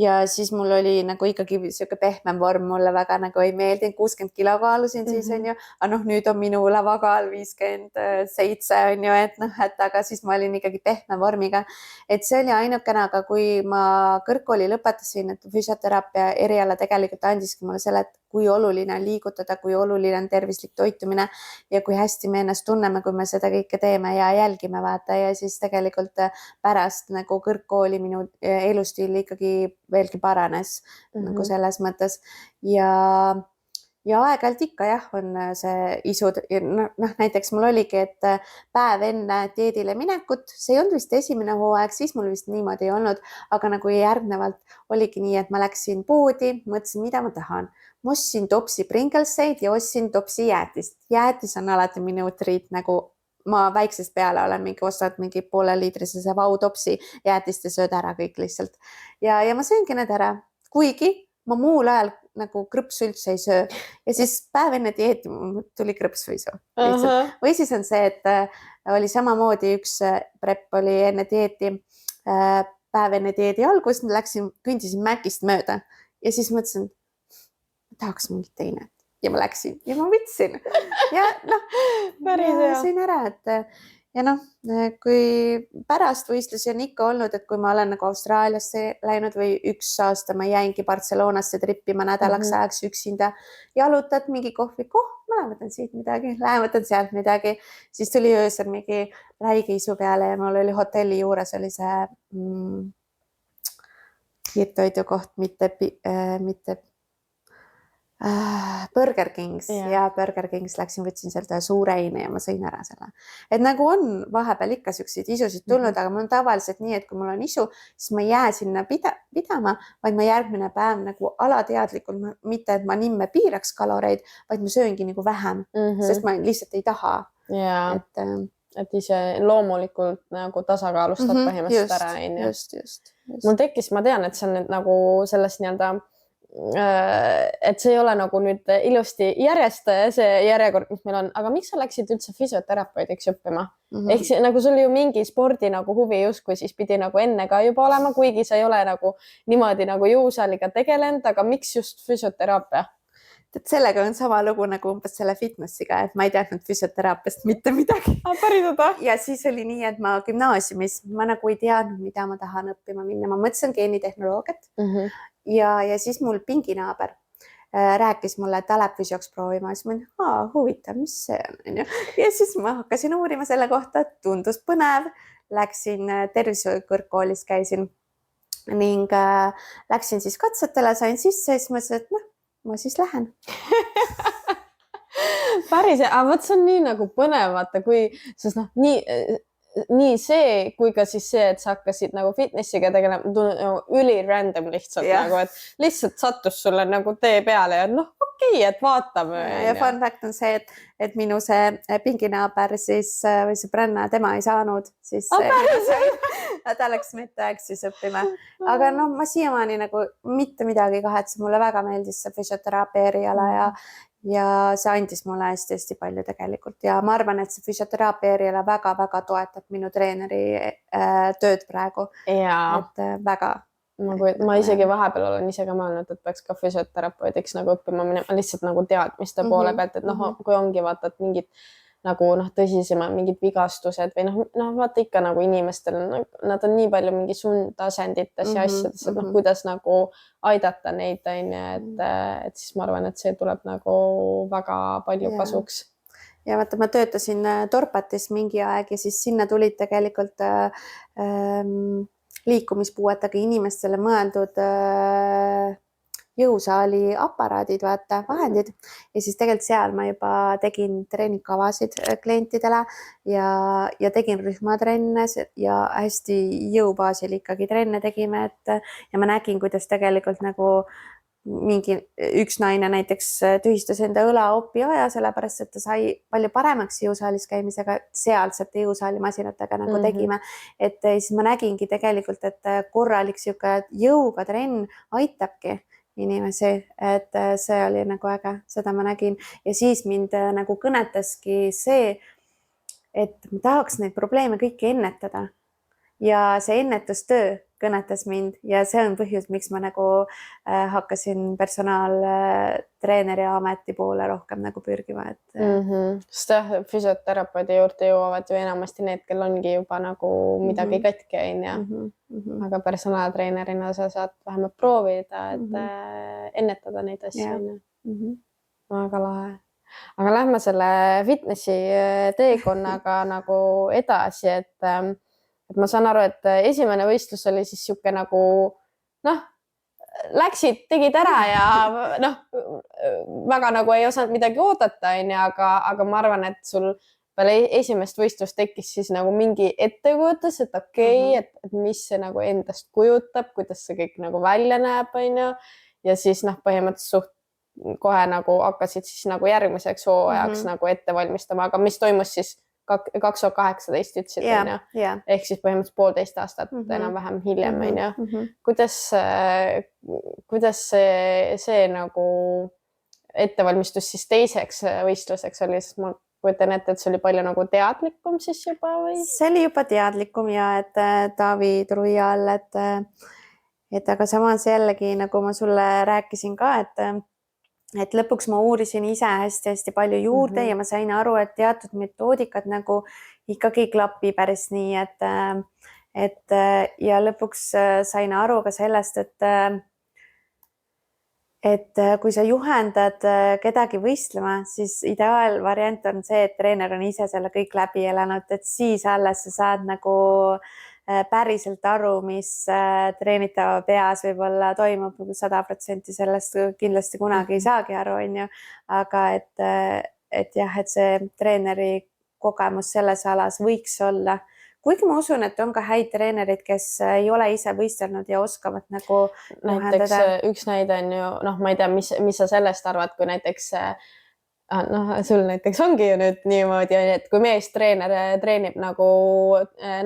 ja siis mul oli nagu ikkagi sihuke pehmem vorm, mulle väga nagu ei meeldinud, 60 kilo kaalusin siis on ju, aga nüüd on minu lavakaal 57 on ju, et aga siis ma olin ikkagi pehme vormiga, et see oli ainukene, aga kui ma kõrgkooli lõpetasin, et füsioteraapia eriala tegelikult andiski mulle selle, et kui oluline on liigutada, kui oluline on tervislik toitumine ja kui hästi me ennast tunneme, kui me seda kõike teeme ja jälgime vaata ja siis tegelikult pärast nagu kõrgkooli minu elustiil ikkagi veelgi paranes nagu selles mõttes ja aeg-ajalt ikka jah, on see isud, näiteks mul oligi, et päev enne dieedile minekut, see ei olnud vist esimene hooaeg, siis mul vist niimoodi ei olnud, aga nagu järgnevalt oligi nii, et ma läksin poodi, mõtlesin, mida ma tahan. Ma ostsin topsi Pringleseid ja ostsin topsi jäätist. Jäätis on alati minu triit, nagu ma väiksest peale olen ostad mingi 0,5-liitrise vautopsi jäätist ja sööd ära kõik lihtsalt. Ja ma sõingi need ära, kuigi ma muul ajal nagu krõpsu üldse ei söö ja siis päev enne dieeti tuli krõpsuisu. Või siis on see, et oli samamoodi üks prep oli enne dieeti, päev enne dieedi algust, kõndisin Mäkist mööda ja siis mõtlesin, tahaks mingit teine ja ma läksin ja ma võtsin ja sõin ära, et kui pärast võistlusi on ikka olnud, et kui ma olen nagu Austraaliasse läinud või üks aasta ma jäingi Barcelonasse trippima nädalaks ajaks üksinda, jalutad mingi kohviku, ma lähen siit midagi, lähen sealt midagi, siis tuli öösel mingi räige isu peale ja mul oli hotelli juures oli see kiirtoidukoht, mitte Burger Kings ja Burger Kings läksin, võtsin sealt suure eine ja ma sõin ära selle. Et nagu on vahepeal ikka siukseid isusid tulnud, aga mul on tavaliselt nii, et kui mul on isu, siis ma ei jää sinna pidama, vaid ma järgmine päev nagu alateadlikult, mitte et ma nimme piiraks kaloreid, vaid ma sööngi nagu vähem, sest ma lihtsalt ei taha. Et ise loomulikult nagu tasakaalustad põhimõtteliselt ära. Just. Mul tekkis, ma tean, et see on nüüd nagu sellest nii-öelda et see ei ole nagu nüüd ilusti järjest see järjekord, mis meil on, aga miks sa läksid üldse füsioterapeudiks õppima? Ehk see, nagu sul ju mingi spordi nagu huvi justkui siis pidi nagu enne ka juba olema, kuigi sa ei ole nagu niimoodi nagu jõusaaliga tegelenud, aga miks just füsioteraapia? Et sellega on sama lugu nagu umbes selle fitnessiga, et ma ei teadnud füsioteraapiast mitte midagi. Ja siis oli nii, et ma gümnaasiumis, ma nagu ei teadnud, mida ma tahan õppima minna. Ma mõtlesin geenitehnoloogiat ja siis mul pinginaaber rääkis mulle, et ta läheb füsioks proovima. Siis ma olin, huvitav, mis see on? Ja siis ma hakkasin uurima selle kohta, tundus põnev. Läksin tervishoiukõrgkoolis, käisin ning läksin siis katsetele, sain sisse ja siis mõtlesin, et ma siis lähen. Päris, aga võt see on nii nagu põnev, vaata, kui sest nii see, kui ka siis see, et sa hakkasid nagu fitnessiga tegelema, nagu üli random lihtsalt nagu, et lihtsalt sattus sulle nagu tee peale ja okei, et vaatame. Ja fun fact on see, et minu see pinginaaber siis või sõbranna, tema ei saanud, siis ta läks mitte siis õppima. Aga ma siiamaani nagu mitte midagi kahetse, mulle väga meeldis see füsioteraapia eriala ja see andis mulle hästi-hästi palju tegelikult. Ja ma arvan, et see füsioteraapia eriala väga-väga toetab minu treeneri tööd praegu. Et väga. Ma isegi vahepeal olen ise ka mõelnud, et peaks ka füsioterapeudiks nagu õppima minema lihtsalt nagu teadmiste poole pealt, et kui ongi vaata, et mingid nagu tõsisemad mingid vigastused või vaata ikka nagu inimestel, nad on nii palju mingi sundtasendites ja asjades, et kuidas nagu aidata neid, et siis ma arvan, et see tuleb nagu väga palju kasuks. Ja vaata, ma töötasin Dorpatis mingi aeg ja siis sinna tulid tegelikult liikumispuuetega inimestele mõeldud jõusaali aparaadid, vaata, vahendid. Ja siis tegelikult seal ma juba tegin treeningkavasid klientidele ja tegin rühmatrenne ja hästi jõubaasil ikkagi trenne tegime, ja ma nägin, kuidas tegelikult nagu mingi üks naine näiteks tühistas enda õlaopi aja, sellepärast, et ta sai palju paremaks jõusaalis käimisega, sealsete jõusaalimasinatega nagu tegime. Et siis ma nägingi tegelikult, et korralik siuke jõuga trenn aitabki inimesi, et see oli nagu äge, seda ma nägin. Ja siis mind nagu kõnetaski see, et ma tahaks neid probleeme kõiki ennetada. Ja see ennetustöö kõnetas mind ja see on põhjus, miks ma nagu hakkasin personaaltreeneri ameti poole rohkem nagu pürgima. Sest füsioterapeudi juurde jõuavad ju enamasti need, kel ongi juba nagu midagi katki, aga personaaltreenerina sa saad vähemalt proovida, et ennetada neid asju. Väga lahe. Aga lähme selle fitnessi teekonnaga nagu edasi, et ma saan aru, et esimene võistlus oli siis siuke nagu, läksid, tegid ära ja väga nagu ei osanud midagi oodata, aga ma arvan, et sul peale esimest võistlust tekkis siis nagu mingi ettekujutus, et okei, et mis see nagu endast kujutab, kuidas see kõik nagu välja näeb, ja siis põhimõtteliselt kohe nagu hakkasid siis nagu järgmiseks hooajaks nagu ette valmistama, aga mis toimus siis 2018 ütlesid, ehk siis põhimõtteliselt 1,5 aastat enam-vähem hiljem, kuidas see nagu ettevalmistus siis teiseks võistluseks oli, sest ma kujutan ette, et see oli palju nagu teadlikum siis juba või? See oli juba teadlikum ja et Taavi Trui all, et aga samas jällegi nagu ma sulle rääkisin ka, et lõpuks ma uurisin ise hästi-hästi palju juurde ja ma sain aru, et teatud metoodikad nagu ikkagi ei klapi päris nii, et ja lõpuks sain aru ka sellest, et kui sa juhendad kedagi võistlema, siis ideaalvariant on see, et treener on ise selle kõik läbi elanud, et siis alles sa saad nagu päriselt aru, mis treenitava peas võib-olla toimub, 100% sellest kindlasti kunagi ei saagi aru, aga et jah, et see treeneri kogemus selles alas võiks olla. Kuigi ma usun, et on ka häid treenerid, kes ei ole ise võistelnud ja oskavad nagu näiteks üks näide on ju, ma ei tea, mis sa sellest arvad, kui näiteks noh, sul näiteks ongi ju nüüd niimoodi, et kui meestreener treenib nagu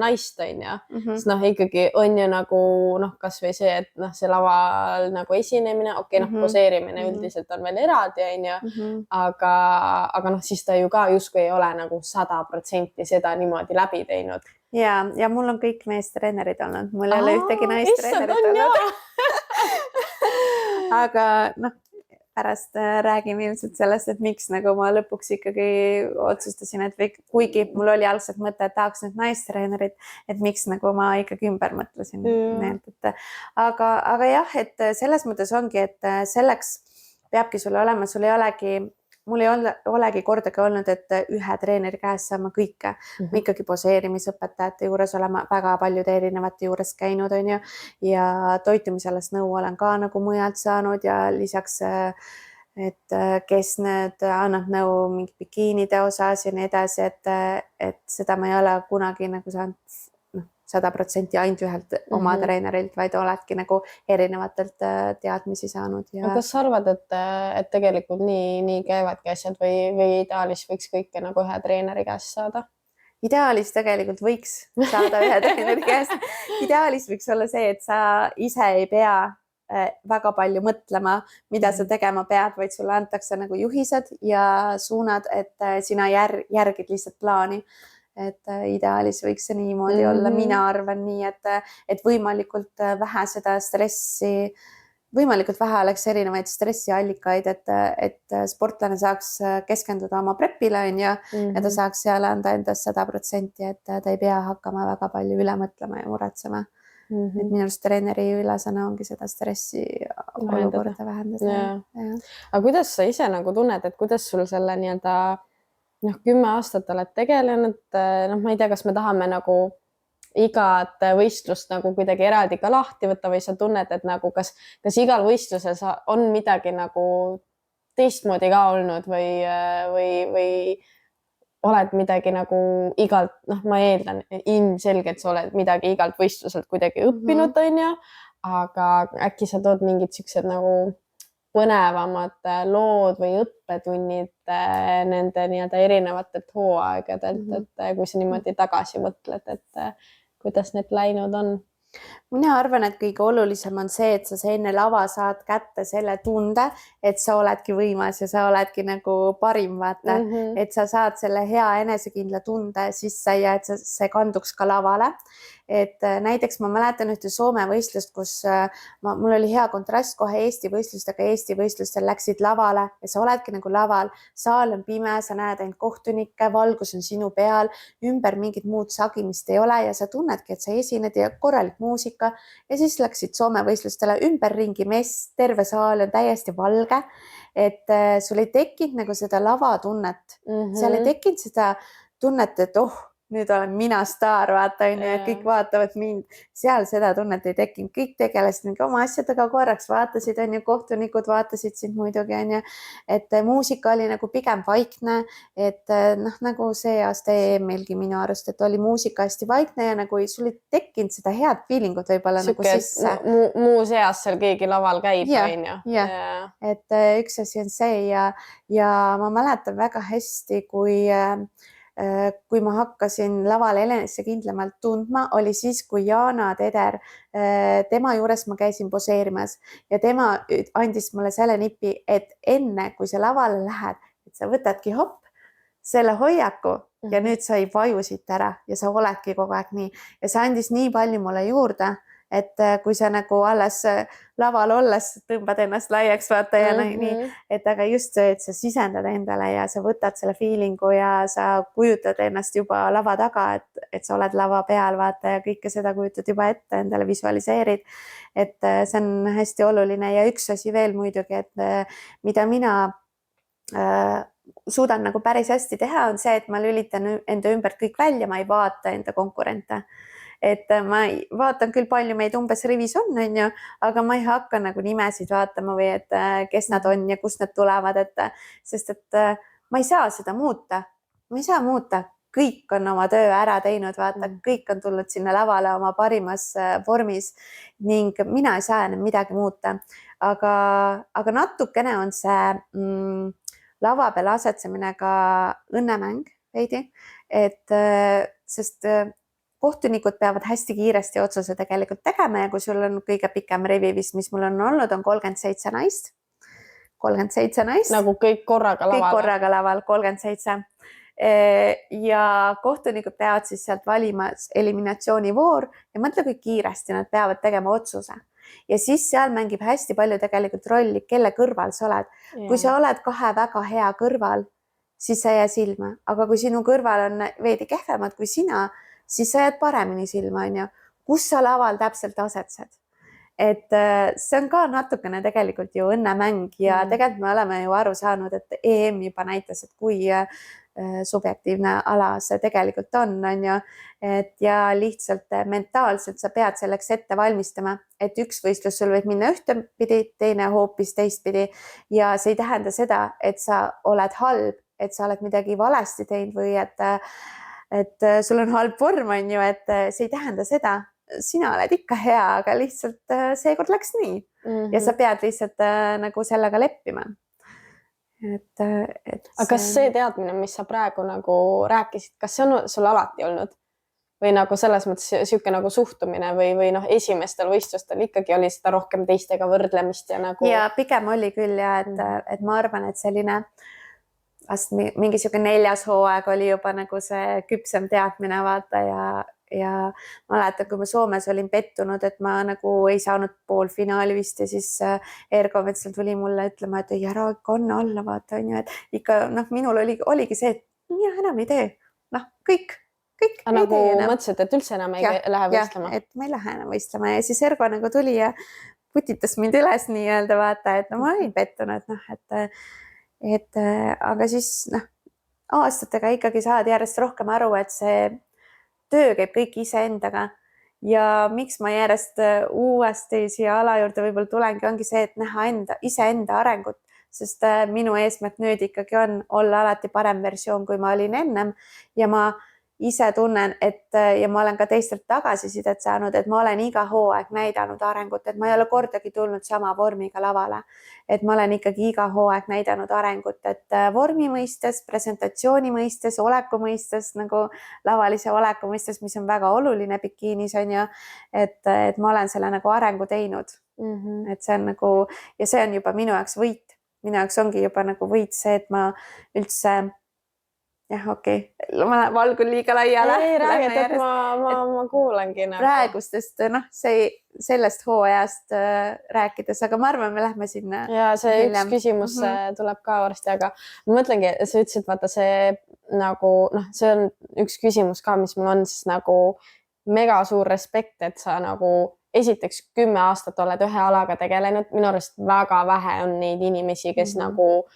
naist, on ju, siis noh, ikkagi on ju nagu noh, kasvõi see, et noh, see laval nagu esinemine, okei, noh, poseerimine üldiselt on veel eraldi, on ju, aga noh, siis ta ju ka justkui ei ole nagu 100% seda niimoodi läbi teinud. Ja mul on kõik meestreenerid olnud, mul ei ole ühtegi naistreenerit olnud. Aga noh, pärast räägime ilmselt sellest, et miks nagu ma lõpuks ikkagi otsustasin, et kuigi mul oli algselt mõte, et tahaks nüüd naistreenerit, et miks nagu ma ikkagi ümber mõtlesin. Aga jah, et selles mõttes ongi, et selleks peabki sul olema, mul ei olegi kordagi olnud, et ühe treeneri käes saama kõike. Ma ikkagi poseerimisõpetajate juures olema väga paljude erinevate juures käinud, on ju, ja toitumisalast nõu olen ka nagu mujalt saanud ja lisaks, et kes nüüd annab nõu mingi bikiinide osas ja nii edasi, et seda ma ei ole kunagi nagu saanud 100% ainult ühelt oma treenerilt, vaid oledki nagu erinevatelt teadmisi saanud. Ja... Kas sa arvad, et tegelikult nii käivadki asjad või ideaalis võiks kõike nagu ühe treeneri käest saada? Ideaalis tegelikult võiks saada ühe treeneri käest. Ideaalis võiks olla see, et sa ise ei pea väga palju mõtlema, mida sa tegema pead, vaid sulle antakse nagu juhised ja suunad, et sina järgid lihtsalt plaani. Et ideaalis võiks see niimoodi olla. Mina arvan nii, et võimalikult vähe seda stressi, võimalikult vähe oleks erinevaid stressiallikaid, et sportlane saaks keskenduda oma prepile ja ta saaks seal anda endast 100%, et ta ei pea hakkama väga palju üle mõtlema ja muretsema. Et minu arust treeneri ülesanne ongi seda stressi olukorda vähendada. Aga kuidas sa ise nagu tunned, et kuidas sul selle nii-öelda 10 aastat oled tegelenud, ma ei tea, kas me tahame nagu igat võistlust nagu kuidagi eraldi ka lahti võtta või sa tunned, et nagu kas igal võistlusel on midagi nagu teistmoodi ka olnud või oled midagi nagu igalt, ma eeldan, ilmselgelt sa oled midagi igalt võistluselt kuidagi õppinud, on ju, aga äkki sa tood mingid siuksed nagu põnevamad lood või õppetunnid nende nii-öelda erinevatelt hooaegadelt, et kui sa niimoodi tagasi mõtled, et kuidas need läinud on? Mina arvan, et kõige olulisem on see, et sa enne lava saad kätte selle tunde, et sa oledki võimas ja sa oledki nagu parim, vaata, et sa saad selle hea enesekindla tunde sisse ja et see kanduks ka lavale. Et näiteks ma mäletan ühte Soome võistlust, kus mul oli hea kontrast kohe Eesti võistlustega. Eesti võistlustel läksid lavale ja sa oledki nagu laval. Saal on pime, sa näed ainult kohtunikke, valgus on sinu peal, ümber mingit muud sagimist ei ole ja sa tunnedki, et sa esined ja korralik muusika. Ja siis läksid Soome võistlustele ümberringi mess, terve saal on täiesti valge, et sul ei tekkinud nagu seda lavatunnet. Seal ei tekkinud seda tunnet, et nüüd olen mina staar, vaata, et kõik vaatavad mind. Seal seda tunnet ei tekkinud. Kõik tegelesid mingi oma asjadega korraks, vaatasid, kohtunikud vaatasid sind muidugi, et muusika oli nagu pigem vaikne, et nagu see aasta EM-ilgi minu arust, et oli muusika hästi vaikne ja nagu sul ei tekkinud seda head feelingut võib-olla nagu sisse. Muu seas seal keegi laval käib, on ju. Et üks asi on see ja ma mäletan väga hästi, kui ma hakkasin laval enesekindlamalt tundma, oli siis, kui Jaana Teder, tema juures ma käisin poseerimas ja tema andis mulle selle nipi, et enne kui sa lavale lähed, et sa võtadki selle hoiaku ja nüüd sa ei vaju siit ära ja sa oledki kogu aeg nii. Ja see andis nii palju mulle juurde, et kui sa nagu alles laval olles tõmbad ennast laiaks, vaata ja nii, et aga just see, et sa sisendad endale ja sa võtad selle feelingu ja sa kujutad ennast juba lava taga, et sa oled lava peal, vaata ja kõike seda kujutad juba ette, endale visualiseerid, et see on hästi oluline ja üks asi veel muidugi, et mida mina suudan nagu päris hästi teha, on see, et ma lülitan enda ümbert kõik välja, ma ei vaata enda konkurente. Et ma vaatan küll palju meid umbes rivis on, aga ma ei hakka nagu nimesid vaatama või et kes nad on ja kust nad tulevad, sest et ma ei saa seda muuta. Ma ei saa muuta. Kõik on oma töö ära teinud, vaata, kõik on tulnud sinna lavale oma parimas vormis ning mina ei saa enam midagi muuta. Aga natukene on see lava peal asetsemine ka õnnemäng veidi, et sest kohtunikud peavad hästi kiiresti otsuse tegelikult tegema ja kui sul on kõige pikem rivi vist, mis mul on olnud, on 37 naist. 37 naist. Nagu kõik korraga laval? Kõik korraga laval, 37. Ja kohtunikud peavad siis sealt valima eliminatsioonivoor ja mõtle, kui kiiresti nad peavad tegema otsuse. Ja siis seal mängib hästi palju tegelikult rolli, kelle kõrval sa oled. Kui sa oled kahe väga hea kõrval, siis sa jää silma. Aga kui sinu kõrval on veidi kehvemad kui sina, siis sa jääd paremini silma, on ju. Kus sa laval täpselt asetsed? Et see on ka natukene tegelikult ju õnnemäng ja tegelikult me oleme ju aru saanud, et EM juba näitas, et kui subjektiivne ala see tegelikult on ju. Et ja lihtsalt mentaalselt sa pead selleks ette valmistama, et üks võistlus sul võib minna ühtepidi, teine hoopis teistpidi ja see ei tähenda seda, et sa oled halb, et sa oled midagi valesti teinud või et sul on halb vorm, on ju, et see ei tähenda seda. Sina oled ikka hea, aga lihtsalt seekord läks nii ja sa pead lihtsalt nagu sellega leppima. Aga kas see teadmine, mis sa praegu nagu rääkisid, kas see on sul alati olnud? Või nagu selles mõttes siuke nagu suhtumine või noh, esimestel võistlustel ikkagi oli seda rohkem teistega võrdlemist ja nagu... Ja pigem oli küll ja, et ma arvan, et selline vast mingi siuke 4. hooaeg oli juba nagu see küpsem teadmine vaata ja ma mäletan, kui ma Soomes olin pettunud, et ma nagu ei saanud poolfinaali vist ja siis Ergo Metsal tuli mulle ütlema, et ei ära kanna alla vaata, on ju, et ikka minul oligi see, et mina enam ei tee. Kõik nagu mõtlesid, et üldse enam ei lähe võistlema? Et ma ei lähe enam võistlema ja siis Ergo nagu tuli ja putitas mind üles nii-öelda vaata, et ma olin pettunud, et aga siis aastatega ikkagi saad järjest rohkem aru, et see töö käib kõik iseendaga ja miks ma järjest uuesti siia ala juurde võib-olla tulengi, ongi see, et näha iseenda arengut, sest minu eesmärk nüüd ikkagi on olla alati parem versioon, kui ma olin ennem ja ma ise tunnen, et ja ma olen ka teistelt tagasisidet saanud, et ma olen iga hooaeg näidanud arengut, et ma ei ole kordagi tulnud sama vormiga lavale, et ma olen ikkagi iga hooaeg näidanud arengut, et vormi mõistes, presentatsiooni mõistes, oleku mõistes, nagu lavalise oleku mõistes, mis on väga oluline bikiinis on ju, et ma olen selle nagu arengu teinud, et see on nagu ja see on juba minu jaoks võit, minu jaoks ongi juba nagu võit see, et ma üldse jah, okei. Ma valgun liiga laiale. Ei räägi, et ma kuulangi. Praegustest, sellest hooajast rääkides, aga ma arvan, me lähme sinna. Ja see üks küsimus tuleb ka varsti, aga ma mõtlengi, sa ütlesid, vaata see nagu, see on üks küsimus ka, mis mul on siis nagu mega suur respekt, et sa nagu esiteks 10 aastat oled ühe alaga tegelenud. Minu arust väga vähe on neid inimesi, kes nagu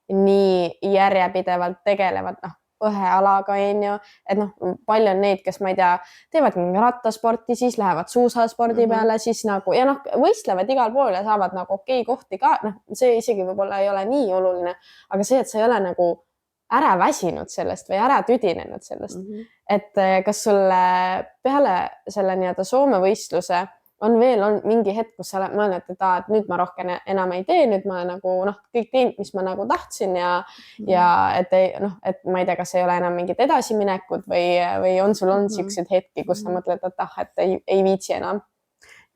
nii järjepidevalt tegelevad ühe alaga, on ju, et palju on neid, kes ma ei tea, teevad mingi rattasporti, siis lähevad suusaspordi peale, siis nagu ja võistlevad igal pool ja saavad nagu okei kohti ka, see isegi võib-olla ei ole nii oluline, aga see, et sa ei ole nagu ära väsinud sellest või ära tüdinenud sellest, et kas sulle peale selle nii-öelda Soome võistluse on veel mingi hetk, kus sa oled mõelnud, et nüüd ma rohkem enam ei tee, nüüd ma nagu kõik teinud, mis ma nagu tahtsin ja et ma ei tea, kas ei ole enam mingid edasiminekud või on sul on siukseid hetki, kus sa mõtled, et ei viitsi enam?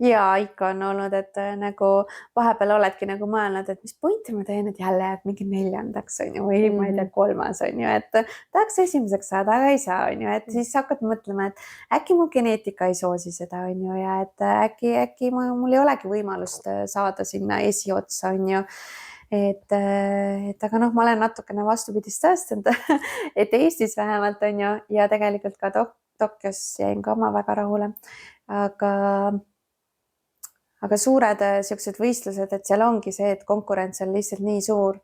Ja ikka on olnud, et nagu vahepeal oledki nagu mõelnud, et mis pointi ma teen, et jälle jääb mingi 4. on ju, või ma ei tea 3. on ju, et tahaks 1. saada, aga ei saa, on ju, et siis hakkad mõtlema, et äkki mu geneetika ei soosi seda, on ju, ja et äkki mul ei olegi võimalust saada sinna esiotsa, on ju. Et aga ma olen natukene vastupidist tõestanud, et Eestis vähemalt on ju, ja tegelikult ka Tokyos jäin ka oma väga rahule, aga suured siuksed võistlused, et seal ongi see, et konkurents on lihtsalt nii suur,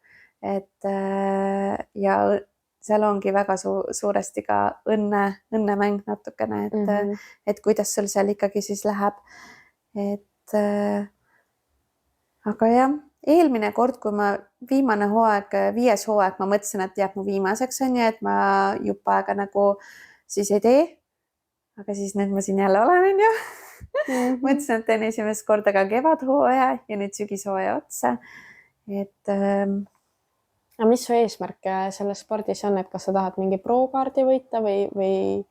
et ja seal ongi väga suuresti ka õnnemäng natukene, et kuidas sul seal ikkagi siis läheb. Et aga jah, eelmine kord, kui ma viimane hooaeg, 5. hooaeg, ma mõtlesin, et jääb mu viimaseks on ju, et ma juba aega nagu siis ei tee, aga siis nüüd ma siin jälle olen on ju. Mõtlesin, et teen esimest korda ka kevadhooaja ja nüüd sügishooaja otsa. Et aga mis su eesmärk selles spordis on, et kas sa tahad mingi pro-kaardi võita või ei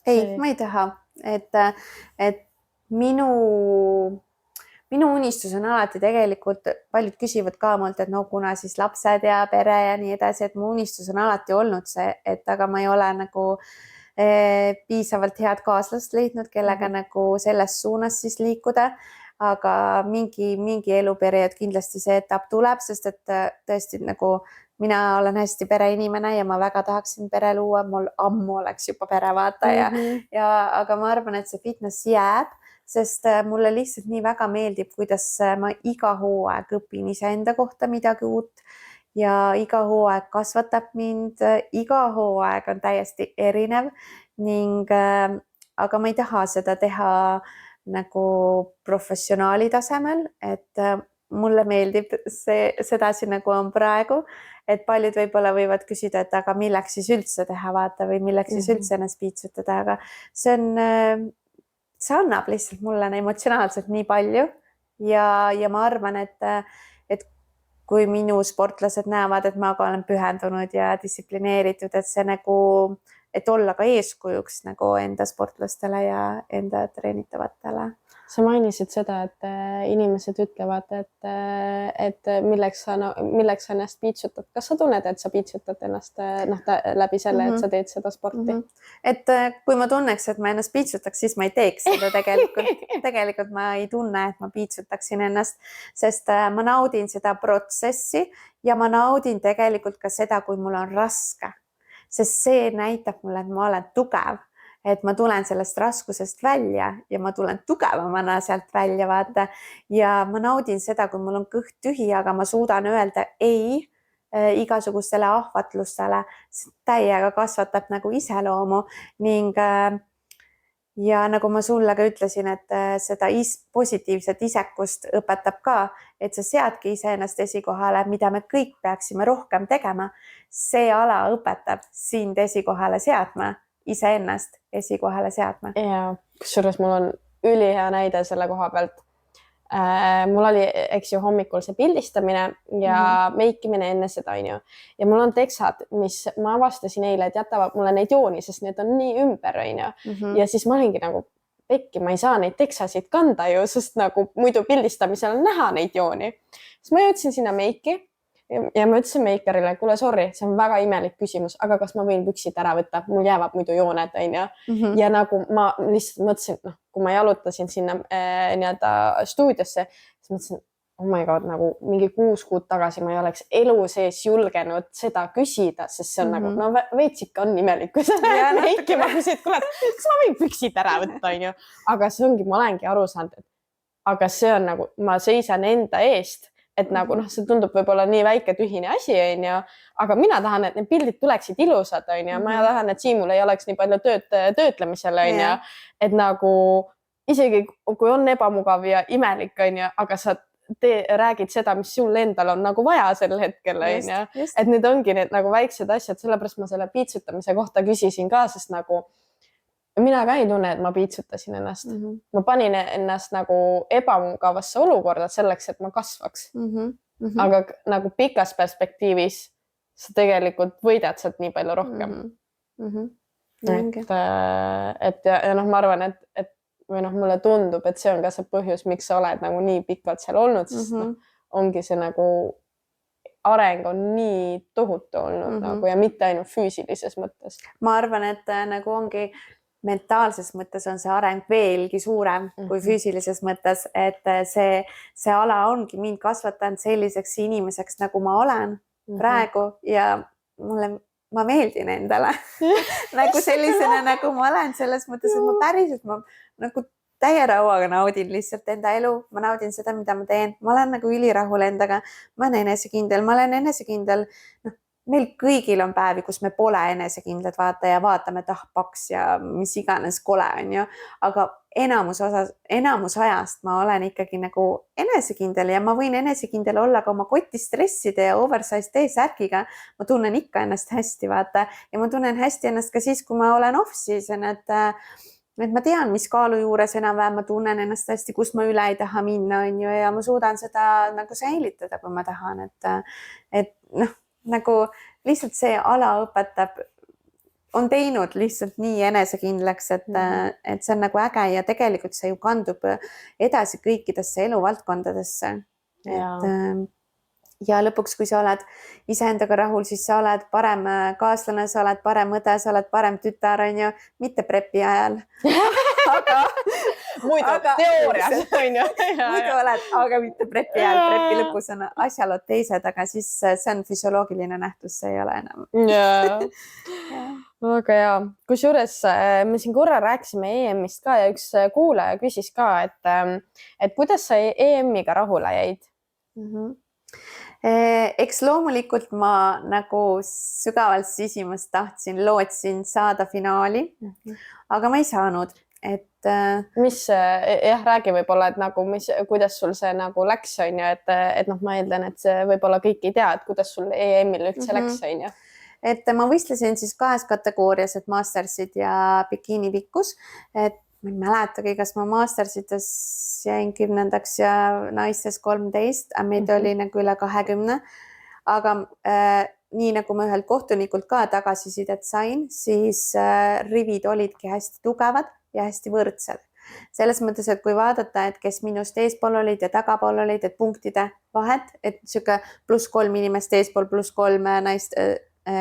see..., ma ei taha, et minu unistus on alati tegelikult, paljud küsivad ka mult, et no kuna siis lapsed ja pere ja nii edasi, et mu unistus on alati olnud see, et aga ma ei ole nagu piisavalt head kaaslast leidnud, kellega nagu selles suunas siis liikuda. Aga mingi eluperiood kindlasti see etapp tuleb, sest et tõesti nagu mina olen hästi pereinimene ja ma väga tahaksin pere luua, mul ammu oleks juba pere vaata aga ma arvan, et see fitness jääb, sest mulle lihtsalt nii väga meeldib, kuidas ma iga hooaeg õpin iseenda kohta midagi uut ja iga hooaeg kasvatab mind, iga hooaeg on täiesti erinev ning aga ma ei taha seda teha nagu professionaali tasemel, et mulle meeldib see sedasi nagu on praegu, et paljud võib-olla võivad küsida, et aga milleks siis üldse teha vaata või milleks siis üldse ennast piitsutada, aga see annab lihtsalt mulle emotsionaalselt nii palju ja ma arvan, et kui minu sportlased näevad, et ma ka olen pühendunud ja distsiplineeritud, et see nagu, et olla ka eeskujuks nagu enda sportlastele ja enda treenitavatele. Sa mainisid seda, et inimesed ütlevad, et milleks sa ennast piitsutad. Kas sa tunned, et sa piitsutad ennast läbi selle, et sa teed seda sporti? Et kui ma tunneks, et ma ennast piitsutaks, siis ma ei teeks seda tegelikult. Tegelikult ma ei tunne, et ma piitsutaksin ennast, sest ma naudin seda protsessi ja ma naudin tegelikult ka seda, kui mul on raske, sest see näitab mulle, et ma olen tugev. Et ma tulen sellest raskusest välja ja ma tulen tugevamana sealt välja vaata ja ma naudin seda, kui mul on kõht tühi, aga ma suudan öelda ei igasugustele ahvatlustele, täiega kasvatab nagu iseloomu ning ja nagu ma sulle ka ütlesin, et seda positiivset isekust õpetab ka, et sa seadki iseennast esikohale, mida me kõik peaksime rohkem tegema. See ala õpetab sind esikohale seadma, iseennast esikohale seadma. Ja kusjuures mul on ülihea näide selle koha pealt. Mul oli, eks ju, hommikul see pildistamine ja meikimine enne seda, onju. Ja mul on teksad, mis ma avastasin eile, et jätavad mulle neid jooni, sest need on nii ümber, onju. Ja siis ma olingi nagu pekki, ma ei saa neid teksasid kanda ju, sest nagu muidu pildistamisel on näha neid jooni. Siis ma jõudsin sinna meiki ja ma ütlesin meikarile, kuule, sorry, see on väga imelik küsimus, aga kas ma võin püksid ära võtta? Mul jäävad muidu jooned, onju. Ja nagu ma lihtsalt mõtlesin, kui ma jalutasin sinna stuudiosse, siis mõtlesin, oh my god, nagu mingi 6 kuud tagasi ma ei oleks elu sees julgenud seda küsida, sest see on nagu, no veits ikka on imelik, kui sa näed meiki, ma küsid, kuule, kas ma võin püksid ära võtta, onju. Aga see ongi, ma olengi aru saanud, et aga see on nagu, ma seisan enda eest, et nagu see tundub võib-olla nii väike tühine asi, onju, aga mina tahan, et need pildid tuleksid ilusad, onju. Ma tahan, et Siimul ei oleks nii palju töötlemisel, onju. Et nagu isegi kui on ebamugav ja imelik, onju, aga sa räägid seda, mis sul endal on nagu vaja sel hetkel, onju. Et need ongi need nagu väiksed asjad, sellepärast ma selle piitsutamise kohta küsisin ka, sest nagu mina ka ei tunne, et ma piitsutasin ennast. Ma panin ennast nagu ebamugavasse olukorda selleks, et ma kasvaks. Aga nagu pikas perspektiivis sa tegelikult võidad sealt nii palju rohkem. Et ma arvan, et või mulle tundub, et see on ka see põhjus, miks sa oled nagu nii pikalt seal olnud, sest ongi see nagu areng on nii tohutu olnud nagu, ja mitte ainult füüsilises mõttes. Ma arvan, et nagu ongi mentaalses mõttes on see areng veelgi suurem kui füüsilises mõttes, et see ala ongi mind kasvatanud selliseks inimeseks, nagu ma olen praegu ja ma meeldin endale nagu sellisena, nagu ma olen, selles mõttes, et ma päriselt nagu täie rauaga naudin lihtsalt enda elu, ma naudin seda, mida ma teen, ma olen nagu ülirahul endaga, ma olen enesekindel, meil kõigil on päevi, kus me pole enesekindlad vaata ja vaatame, et paks ja mis iganes kole on ju, aga enamus ajast ma olen ikkagi nagu enesekindel ja ma võin enesekindel olla ka oma kotistresside ja oversize T-särgiga. Ma tunnen ikka ennast hästi vaata ja ma tunnen hästi ennast ka siis, kui ma olen off-season, et ma tean, mis kaalu juures enam-vähem, ma tunnen ennast hästi, kus ma üle ei taha minna on ju, ja ma suudan seda nagu säilitada, kui ma tahan, et nagu lihtsalt see ala õpetab, on teinud lihtsalt nii enesekindlaks, et see on nagu äge ja tegelikult see ju kandub edasi kõikidesse eluvaldkondadesse. Ja lõpuks, kui sa oled iseendaga rahul, siis sa oled parem kaaslane, sa oled parem õde, sa oled parem tütar, on ju, mitte prepi ajal. muidu teoorias on ju. muidu oled, aga mitte prepi ajal. Prepi lõpus on asjalood teised, aga siis see on füsioloogiline nähtus, see ei ole enam. Väga hea. Kusjuures me siin korra rääkisime EM-ist ka ja üks kuulaja küsis ka, et kuidas sa EM-iga rahule jäid? Eks loomulikult ma nagu sügavalt sisimas lootsin saada finaali, aga ma ei saanud, et mis räägi võib-olla, et nagu kuidas sul see nagu läks, on ju, et noh, ma eeldan, et see võib-olla kõik ei tea, et kuidas sul EM-il üldse läks, on ju. Et ma võistlesin siis 2 kategoorias, et mastersid ja bikiini pikkus, et ma ei mäletagi, kas ma mastersites jäin 10. ja naistes 13, aga meid oli nagu üle 20. Aga nii nagu ma ühelt kohtunikult ka tagasisidet sain, siis rivid olidki hästi tugevad ja hästi võrdsed. Selles mõttes, et kui vaadata, et kes minust eespool olid ja tagapool olid, et punktide vahet, et siuke +3 inimest eespool, +3 naist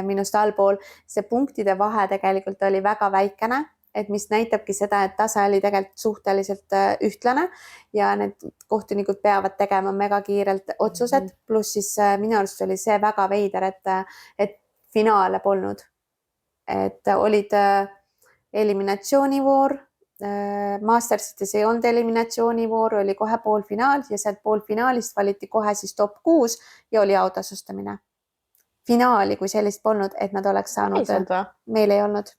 minust allpool, see punktide vahe tegelikult oli väga väikene, et mis näitabki seda, et tase oli tegelikult suhteliselt ühtlane ja need kohtunikud peavad tegema mega kiirelt otsused, pluss siis minu arust oli see väga veider, et finaale polnud. Et olid eliminatsioonivoor, mastersites ei olnud eliminatsioonivoor, oli kohe poolfinaal ja sealt poolfinaalist valiti kohe siis top 6 ja oli autasustamine. Finaali, kui sellist polnud, et nad oleks saanud, meil ei olnud.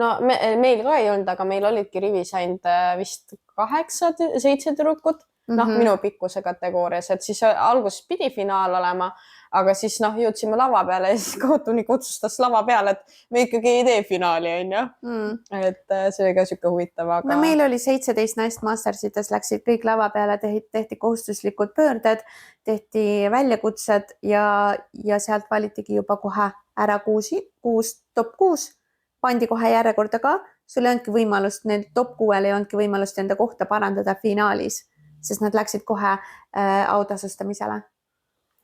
No meil ka ei olnud, aga meil olidki rivis ainult vist 8-7 tüdrukut, minu pikkuse kategoorias, et siis alguses pidi finaal olema, aga siis jõudsime lava peale ja siis kohtunik otsustas lava peale, et me ikkagi ei tee finaali, on ju. Et see oli ka siuke huvitav, aga... No meil oli 17 naist mastersites, läksid kõik lava peale, tehti kohustuslikud pöörded, tehti väljakutsed ja sealt valitigi juba kohe ära 6 top 6, pandi kohe järjekorda ka, sul ei olnudki võimalust, need top 6-l ei olnudki võimalust enda kohta parandada finaalis, sest nad läksid kohe autasustamisele.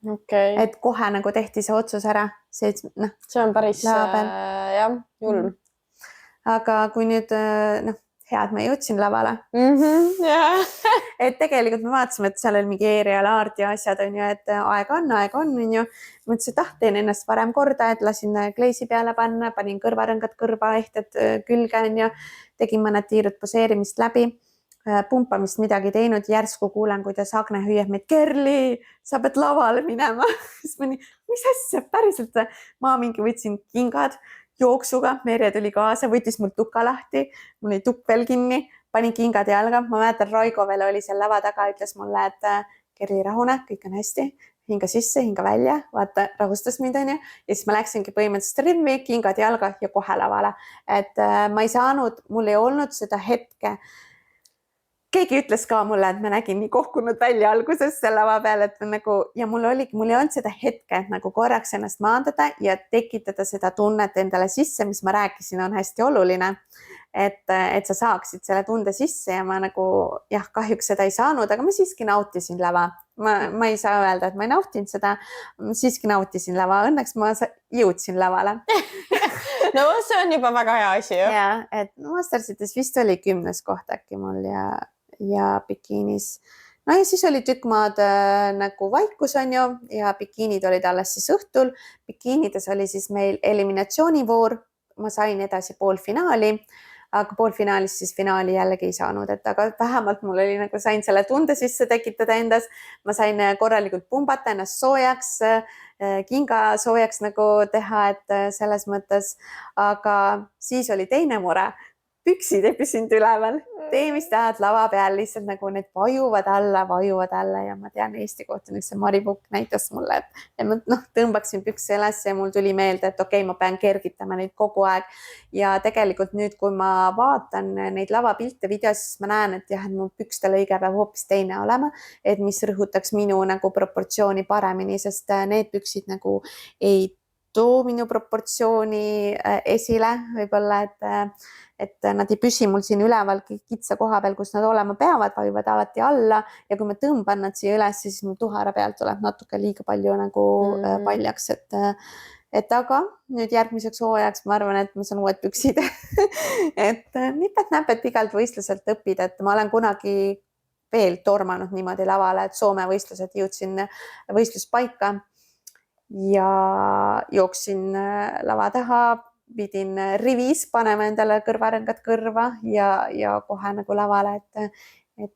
Okay. Et kohe nagu tehti see otsus ära. See on päris julm. Aga kui nüüd, head ma jõudsin lavale. Et tegelikult me vaatasime, et seal oli mingi e-realaard ja asjad on ju, et aeg on ju. Mõtlesin, et teen ennast varem korda, et lasin kleisi peale panna, panin kõrvarõngad kõrva ehted külge on ju, tegin mõned tiirud poseerimist läbi. Pumpamist midagi teinud, järsku kuulen, kuidas Agne hüüab meid, Kerli, sa pead lavale minema. Siis ma nii, mis asja, päriselt? Ma mingi võtsin kingad jooksuga, Merje tuli kaasa, võttis mul tuka lahti, mul oli tukk veel kinni, panin kingad jalga. Ma mäletan, Raigo veel oli seal lava taga, ütles mulle, et Kerli, rahune, kõik on hästi, hinga sisse, hinga välja, vaata, rahustas mind on ju. Ja siis ma läksingi põhimõtteliselt rimmi, kingad jalga ja kohe lavale. Et ma ei saanud, mul ei olnud seda hetke. Keegi ütles ka mulle, et ma nägin nii kohkunud välja alguses selle lava peal, et nagu, ja mul ei olnud seda hetke, et nagu korraks ennast maandada ja tekitada seda tunnet endale sisse, mis ma rääkisin, on hästi oluline, et sa saaksid selle tunde sisse ja ma nagu, kahjuks seda ei saanud, aga ma siiski nautisin lava. Ma ei saa öelda, et ma ei nautinud seda, siiski nautisin lava, õnneks ma jõudsin lavale. No see on juba väga hea asi. Ja, et mastersites vist oli 10. koht äkki mul ja bikiinis. No ja siis oli tükk maad nagu vaikus on ju ja bikiinid olid alles siis õhtul. Bikiinides oli siis meil eliminatsioonivoor. Ma sain edasi poolfinaali, aga poolfinaalis siis finaali jällegi ei saanud, et aga vähemalt mul oli nagu sain selle tunde sisse tekitada endas. Ma sain korralikult pumbata ennast soojaks, kinga soojaks nagu teha, et selles mõttes, aga siis oli teine mure. Püksid ei püsinud üleval. Tee, mis tahad lava peal, lihtsalt nagu need vajuvad alla ja ma tean, Eesti kohtunik see Mari Pukk näitas mulle, et ma tõmbaksin pükse üles ja mul tuli meelde, et okei, ma pean kergitama neid kogu aeg. Ja tegelikult nüüd, kui ma vaatan neid lavapilte videos, siis ma näen, et jah, et mu pükste lõige peab hoopis teine olema, et mis rõhutaks minu nagu proportsiooni paremini, sest need püksid nagu ei too minu proportsiooni esile võib-olla, et nad ei püsi mul siin üleval kitsa koha peal, kus nad olema peavad, vajuvad alati alla ja kui ma tõmban nad siia üles, siis mu tuhara pealt tuleb natuke liiga palju nagu paljaks, et aga nüüd järgmiseks hooajaks ma arvan, et ma saan uued püksid et nipet-näpet igalt võistluselt õppida, et ma olen kunagi veel tormanud niimoodi lavale, et Soome võistlused jõudsin võistluspaika ja jooksin lava taha, pidin rivis panema endale kõrvarõngad kõrva ja kohe nagu lavale, et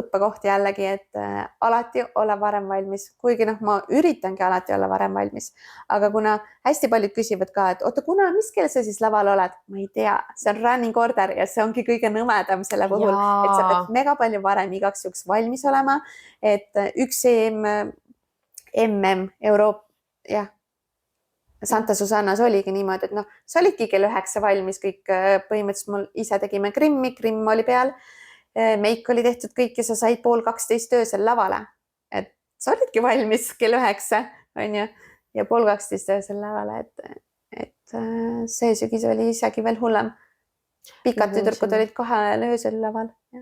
õppekoht jällegi, et alati olla varem valmis, kuigi noh, ma üritangi alati olla varem valmis, aga kuna hästi paljud küsivad ka, et oota, mis kell sa siis laval oled? Ma ei tea, see on running order ja see ongi kõige nõmedam selle puhul, et sa pead mega palju varem igaks juhuks valmis olema, et üks Euroopa, jah, Santa Susannas oligi niimoodi, et noh, sa olidki kell 9 valmis kõik, põhimõtteliselt mul ise tegime Krimm oli peal, meik oli tehtud kõik ja sa said 11:30 öösel lavale, et sa olidki valmis kell 9, on ju, ja 11:30 öösel lavale, et see sügis oli isegi veel hullem. Pikad tüdrukud olid 2 öösel laval. Ja.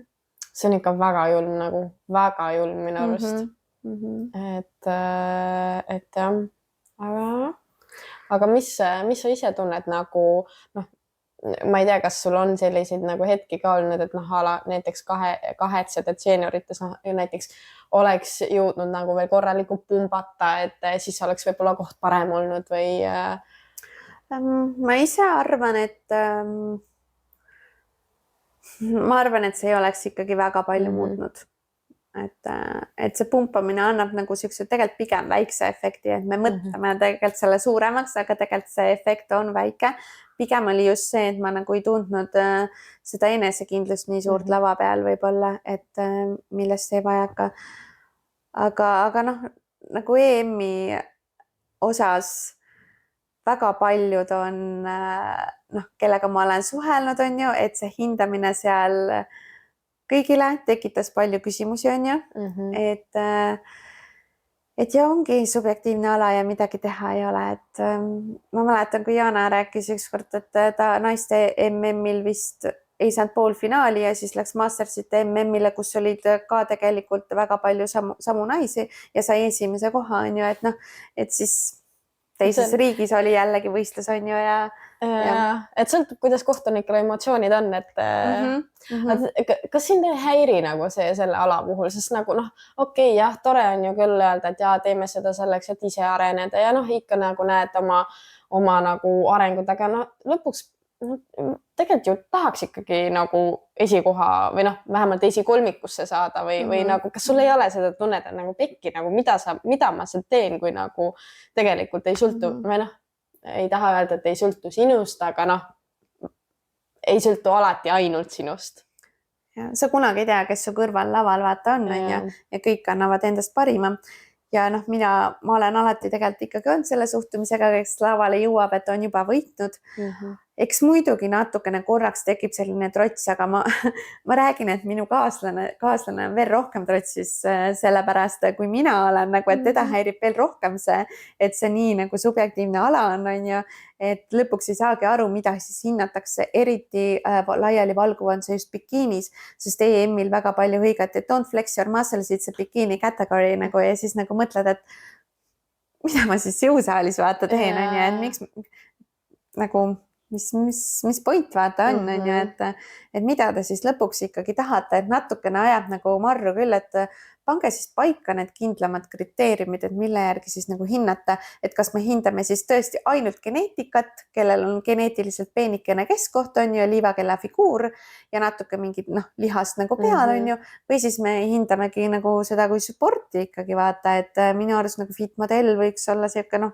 See on ikka väga julm nagu, väga julm minu arust. Et jah, aga mis sa ise tunned nagu, noh, ma ei tea, kas sul on selliseid nagu hetki ka olnud, et noh, näiteks kahetsed, et seeniorites näiteks oleks jõudnud nagu veel korralikult pumbata, et siis oleks võib-olla koht parem olnud või? Ma ise arvan, et see ei oleks ikkagi väga palju muutnud. Et see pumpamine annab nagu siukse tegelikult pigem väikse efekti, et me mõtleme tegelikult selle suuremaks, aga tegelikult see efekt on väike. Pigem oli just see, et ma nagu ei tundnud seda enesekindlust nii suurt lava peal võib-olla, et millest ei vajaka. Aga noh, nagu EM-i osas väga paljud on, noh, kellega ma olen suhelnud, on ju, et see hindamine seal kõigile tekitas palju küsimusi, on ju, et ja ongi subjektiivne ala ja midagi teha ei ole, et ma mäletan, kui Jana rääkis ükskord, et ta naiste MM-il vist ei saanud poolfinaali ja siis läks Mastersite MM-ile, kus olid ka tegelikult väga palju samu naisi ja sai esimese koha, on ju, et noh, et siis teises riigis oli jällegi võistlus, on ju, ja et sõltub, kuidas kohtunikele emotsioonid on, et kas sind ei häiri nagu selle ala puhul, sest nagu noh, okei, jah, tore on ju küll öelda, et ja teeme seda selleks, et ise areneda ja noh, ikka nagu näed oma nagu arengut, aga noh, lõpuks tegelikult ju tahaks ikkagi nagu esikoha või noh, vähemalt esikolmikusse saada või nagu, kas sul ei ole seda tunnet, et nagu pekki, nagu mida ma seal teen, kui nagu tegelikult ei sõltu või noh, ei taha öelda, et ei sõltu sinust, aga noh, ei sõltu alati ainult sinust. Ja, sa kunagi ei tea, kes su kõrval laval vaata on ja kõik annavad endast parima. Ja noh, ma olen alati tegelikult ikkagi olnud selle suhtumisega, kes lavale jõuab, et on juba võitnud. Eks muidugi natukene korraks tekib selline trots, aga ma räägin, et minu kaaslane on veel rohkem trotsis sellepärast, kui mina olen nagu, et teda häirib veel rohkem see, et see nii nagu subjektiivne ala on ju, et lõpuks ei saagi aru, mida siis hinnatakse, eriti laiali valguv on see just bikiinis, sest EM-il väga palju hõigati, et don't flex your muscles, it's a bikini category nagu ja siis nagu mõtled, et mida ma siis jõusaalis vaata teen, on ju, et miks nagu mis point vaata on ju, et mida te siis lõpuks ikkagi tahate, et natukene ajab nagu marru küll, et pange siis paika need kindlamad kriteeriumid, et mille järgi siis nagu hinnata, et kas me hindame siis tõesti ainult geneetikat, kellel on geneetiliselt peenikene keskkoht on ju, liivakella figuur ja natuke mingid lihast nagu peal on ju, või siis me hindamegi nagu seda kui sporti ikkagi vaata, et minu arust nagu fit model võiks olla siuke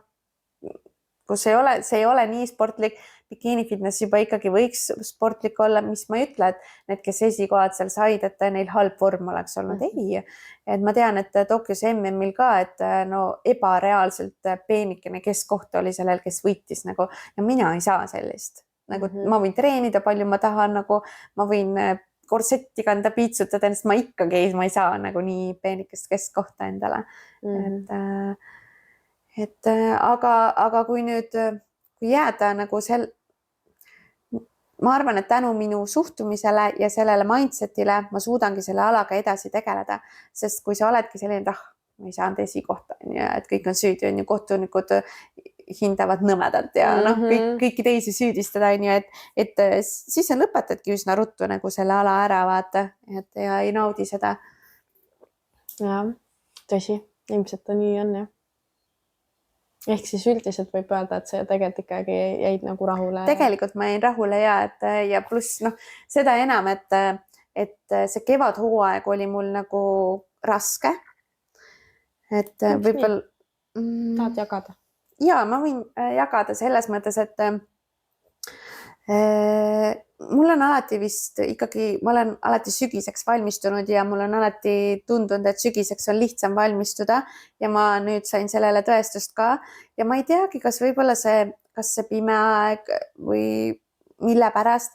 kus see ei ole nii sportlik, bikini fitness juba ikkagi võiks sportlik olla, mis ma ei ütle, et need, kes esikohad seal said, et neil halb vorm oleks olnud. Ei, et ma tean, et Tokyos MM-il ka, et no ebareaalselt peenikene keskkoht oli sellel, kes võitis nagu ja mina ei saa sellist. Nagu ma võin treenida palju ma tahan, nagu ma võin korsetti kanda, piitsutada ennast, ma ikkagi ma ei saa nagu nii peenikest keskkohta endale. et aga kui nüüd, kui jääda nagu ma arvan, et tänu minu suhtumisele ja sellele mindset'ile ma suudangi selle alaga edasi tegeleda, sest kui sa oledki selline, et ma ei saanud esikohta, et kõik on süüdi, on ju, kohtunikud hindavad nõmedalt ja kõiki teisi süüdistada, on ju, et siis sa lõpetadki üsna ruttu nagu selle ala ära, vaata, et ja ei naudi seda. jah, tõsi, ilmselt nii on jah. Ehk siis üldiselt võib öelda, et sa tegelikult ikkagi jäid nagu rahule. Tegelikult ma jäin rahule ja pluss seda enam, et see kevadhooaeg oli mul nagu raske. Et võib-olla... Tahad jagada? Ja, ma võin jagada selles mõttes, et mul on alati vist ikkagi, ma olen alati sügiseks valmistunud ja mul on alati tundunud, et sügiseks on lihtsam valmistuda ja ma nüüd sain sellele tõestust ka ja ma ei teagi, kas võib-olla kas see pime aeg või mille pärast.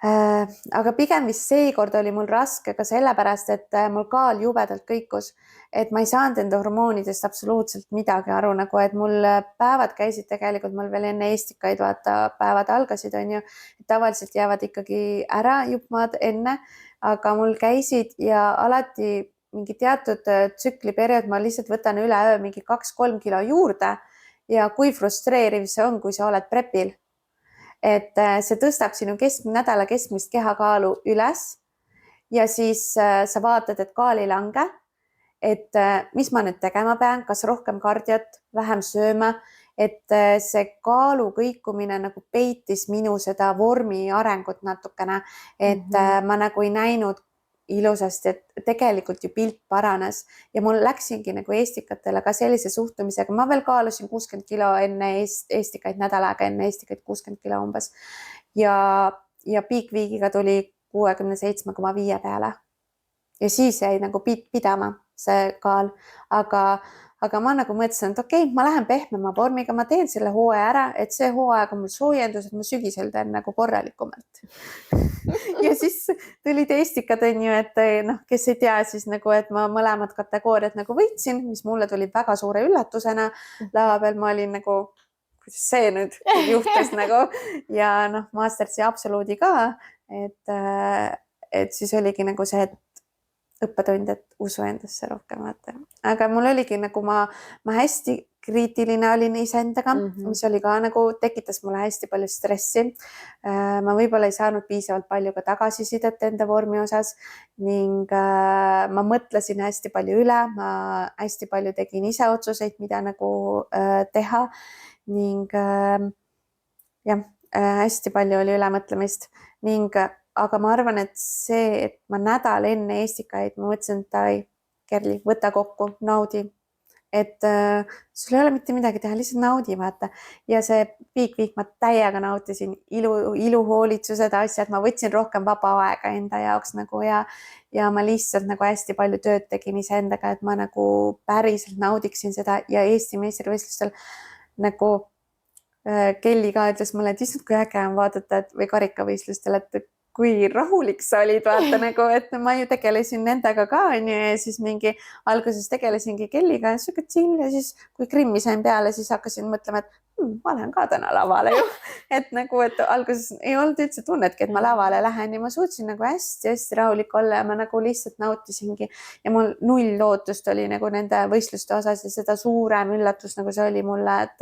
Aga pigem vist seekord oli mul raske ka sellepärast, et mul kaal jubedalt kõikus, et ma ei saanud enda hormoonidest absoluutselt midagi aru, nagu et mul päevad käisid tegelikult, mul veel enne eestikaid, vaata, päevad algasid, on ju, tavaliselt jäävad ikkagi ära jupmad enne, aga mul käisid ja alati mingi teatud tsükliperiood, ma lihtsalt võtan üle öö mingi 2-3 kilo juurde ja kui frustreeriv see on, kui sa oled prepil. Et see tõstab sinu nädala keskmist kehakaalu üles ja siis sa vaatad, et kaal ei lange, et mis ma nüüd tegema pean, kas rohkem kardiot, vähem sööma, et see kaalu kõikumine nagu peitis minu seda vormi arengut natukene, et ma nagu ei näinud ilusasti, et tegelikult ju pilt paranes ja mul läksingi nagu eestikatele ka sellise suhtumisega. Ma veel kaalusin 60 kilo enne eestikaid, nädal aega enne eestikaid 60 kilo umbes ja piikviigiga tuli 67,5 peale ja siis jäi nagu pidama see kaal, aga ma nagu mõtlesin, et okei, ma lähen pehmema vormiga, ma teen selle hooaja ära, et see hooaeg on mul soojendus, et ma sügisel teen nagu korralikumalt. Ja siis tulid eestikad, on ju, et kes ei tea siis nagu, et ma mõlemad kategooriad nagu võitsin, mis mulle tuli väga suure üllatusena. Lava peal ma olin nagu, kuidas see nüüd juhtus nagu ja Mastersi absoluudi ka, et siis oligi nagu see, et õppetund, et usu endasse rohkem vaata. Aga mul oligi nagu ma hästi kriitiline olin iseendaga, mis oli ka nagu tekitas mulle hästi palju stressi. Ma võib-olla ei saanud piisavalt palju ka tagasisidet enda vormi osas ning ma mõtlesin hästi palju üle, ma hästi palju tegin ise otsuseid, mida nagu teha ning hästi palju oli ülemõtlemist ning aga ma arvan, et see, et ma nädal enne eestikaid, ma mõtlesin, et Kerli, võta kokku, naudi, et sul ei ole mitte midagi teha, lihtsalt naudi, vaata. Ja see piikviik ma täiega nautisin, iluhoolitsused, asjad, ma võtsin rohkem vaba aega enda jaoks nagu ja ma lihtsalt nagu hästi palju tööd tegin iseendaga, et ma nagu päriselt naudiksin seda ja Eesti meistrivõistlustel nagu Kelly ka ütles mulle, et issand, kui äge on vaadata või karikavõistlustel, et kui rahulik sa olid, vaata nagu, et ma ju tegelesin nendega ka, on ju, ja siis alguses tegelesingi Kelliga ja siuke chill ja siis kui Krimmi sain peale, siis hakkasin mõtlema, et ma lähen ka täna lavale ju. Et nagu, et alguses ei olnud üldse tunnetki, et ma lavale lähen ja ma suutsin nagu hästi-hästi rahulik olla ja ma nagu lihtsalt nautisingi ja mul null lootust oli nagu nende võistluste osas ja seda suurem üllatus nagu see oli mulle, et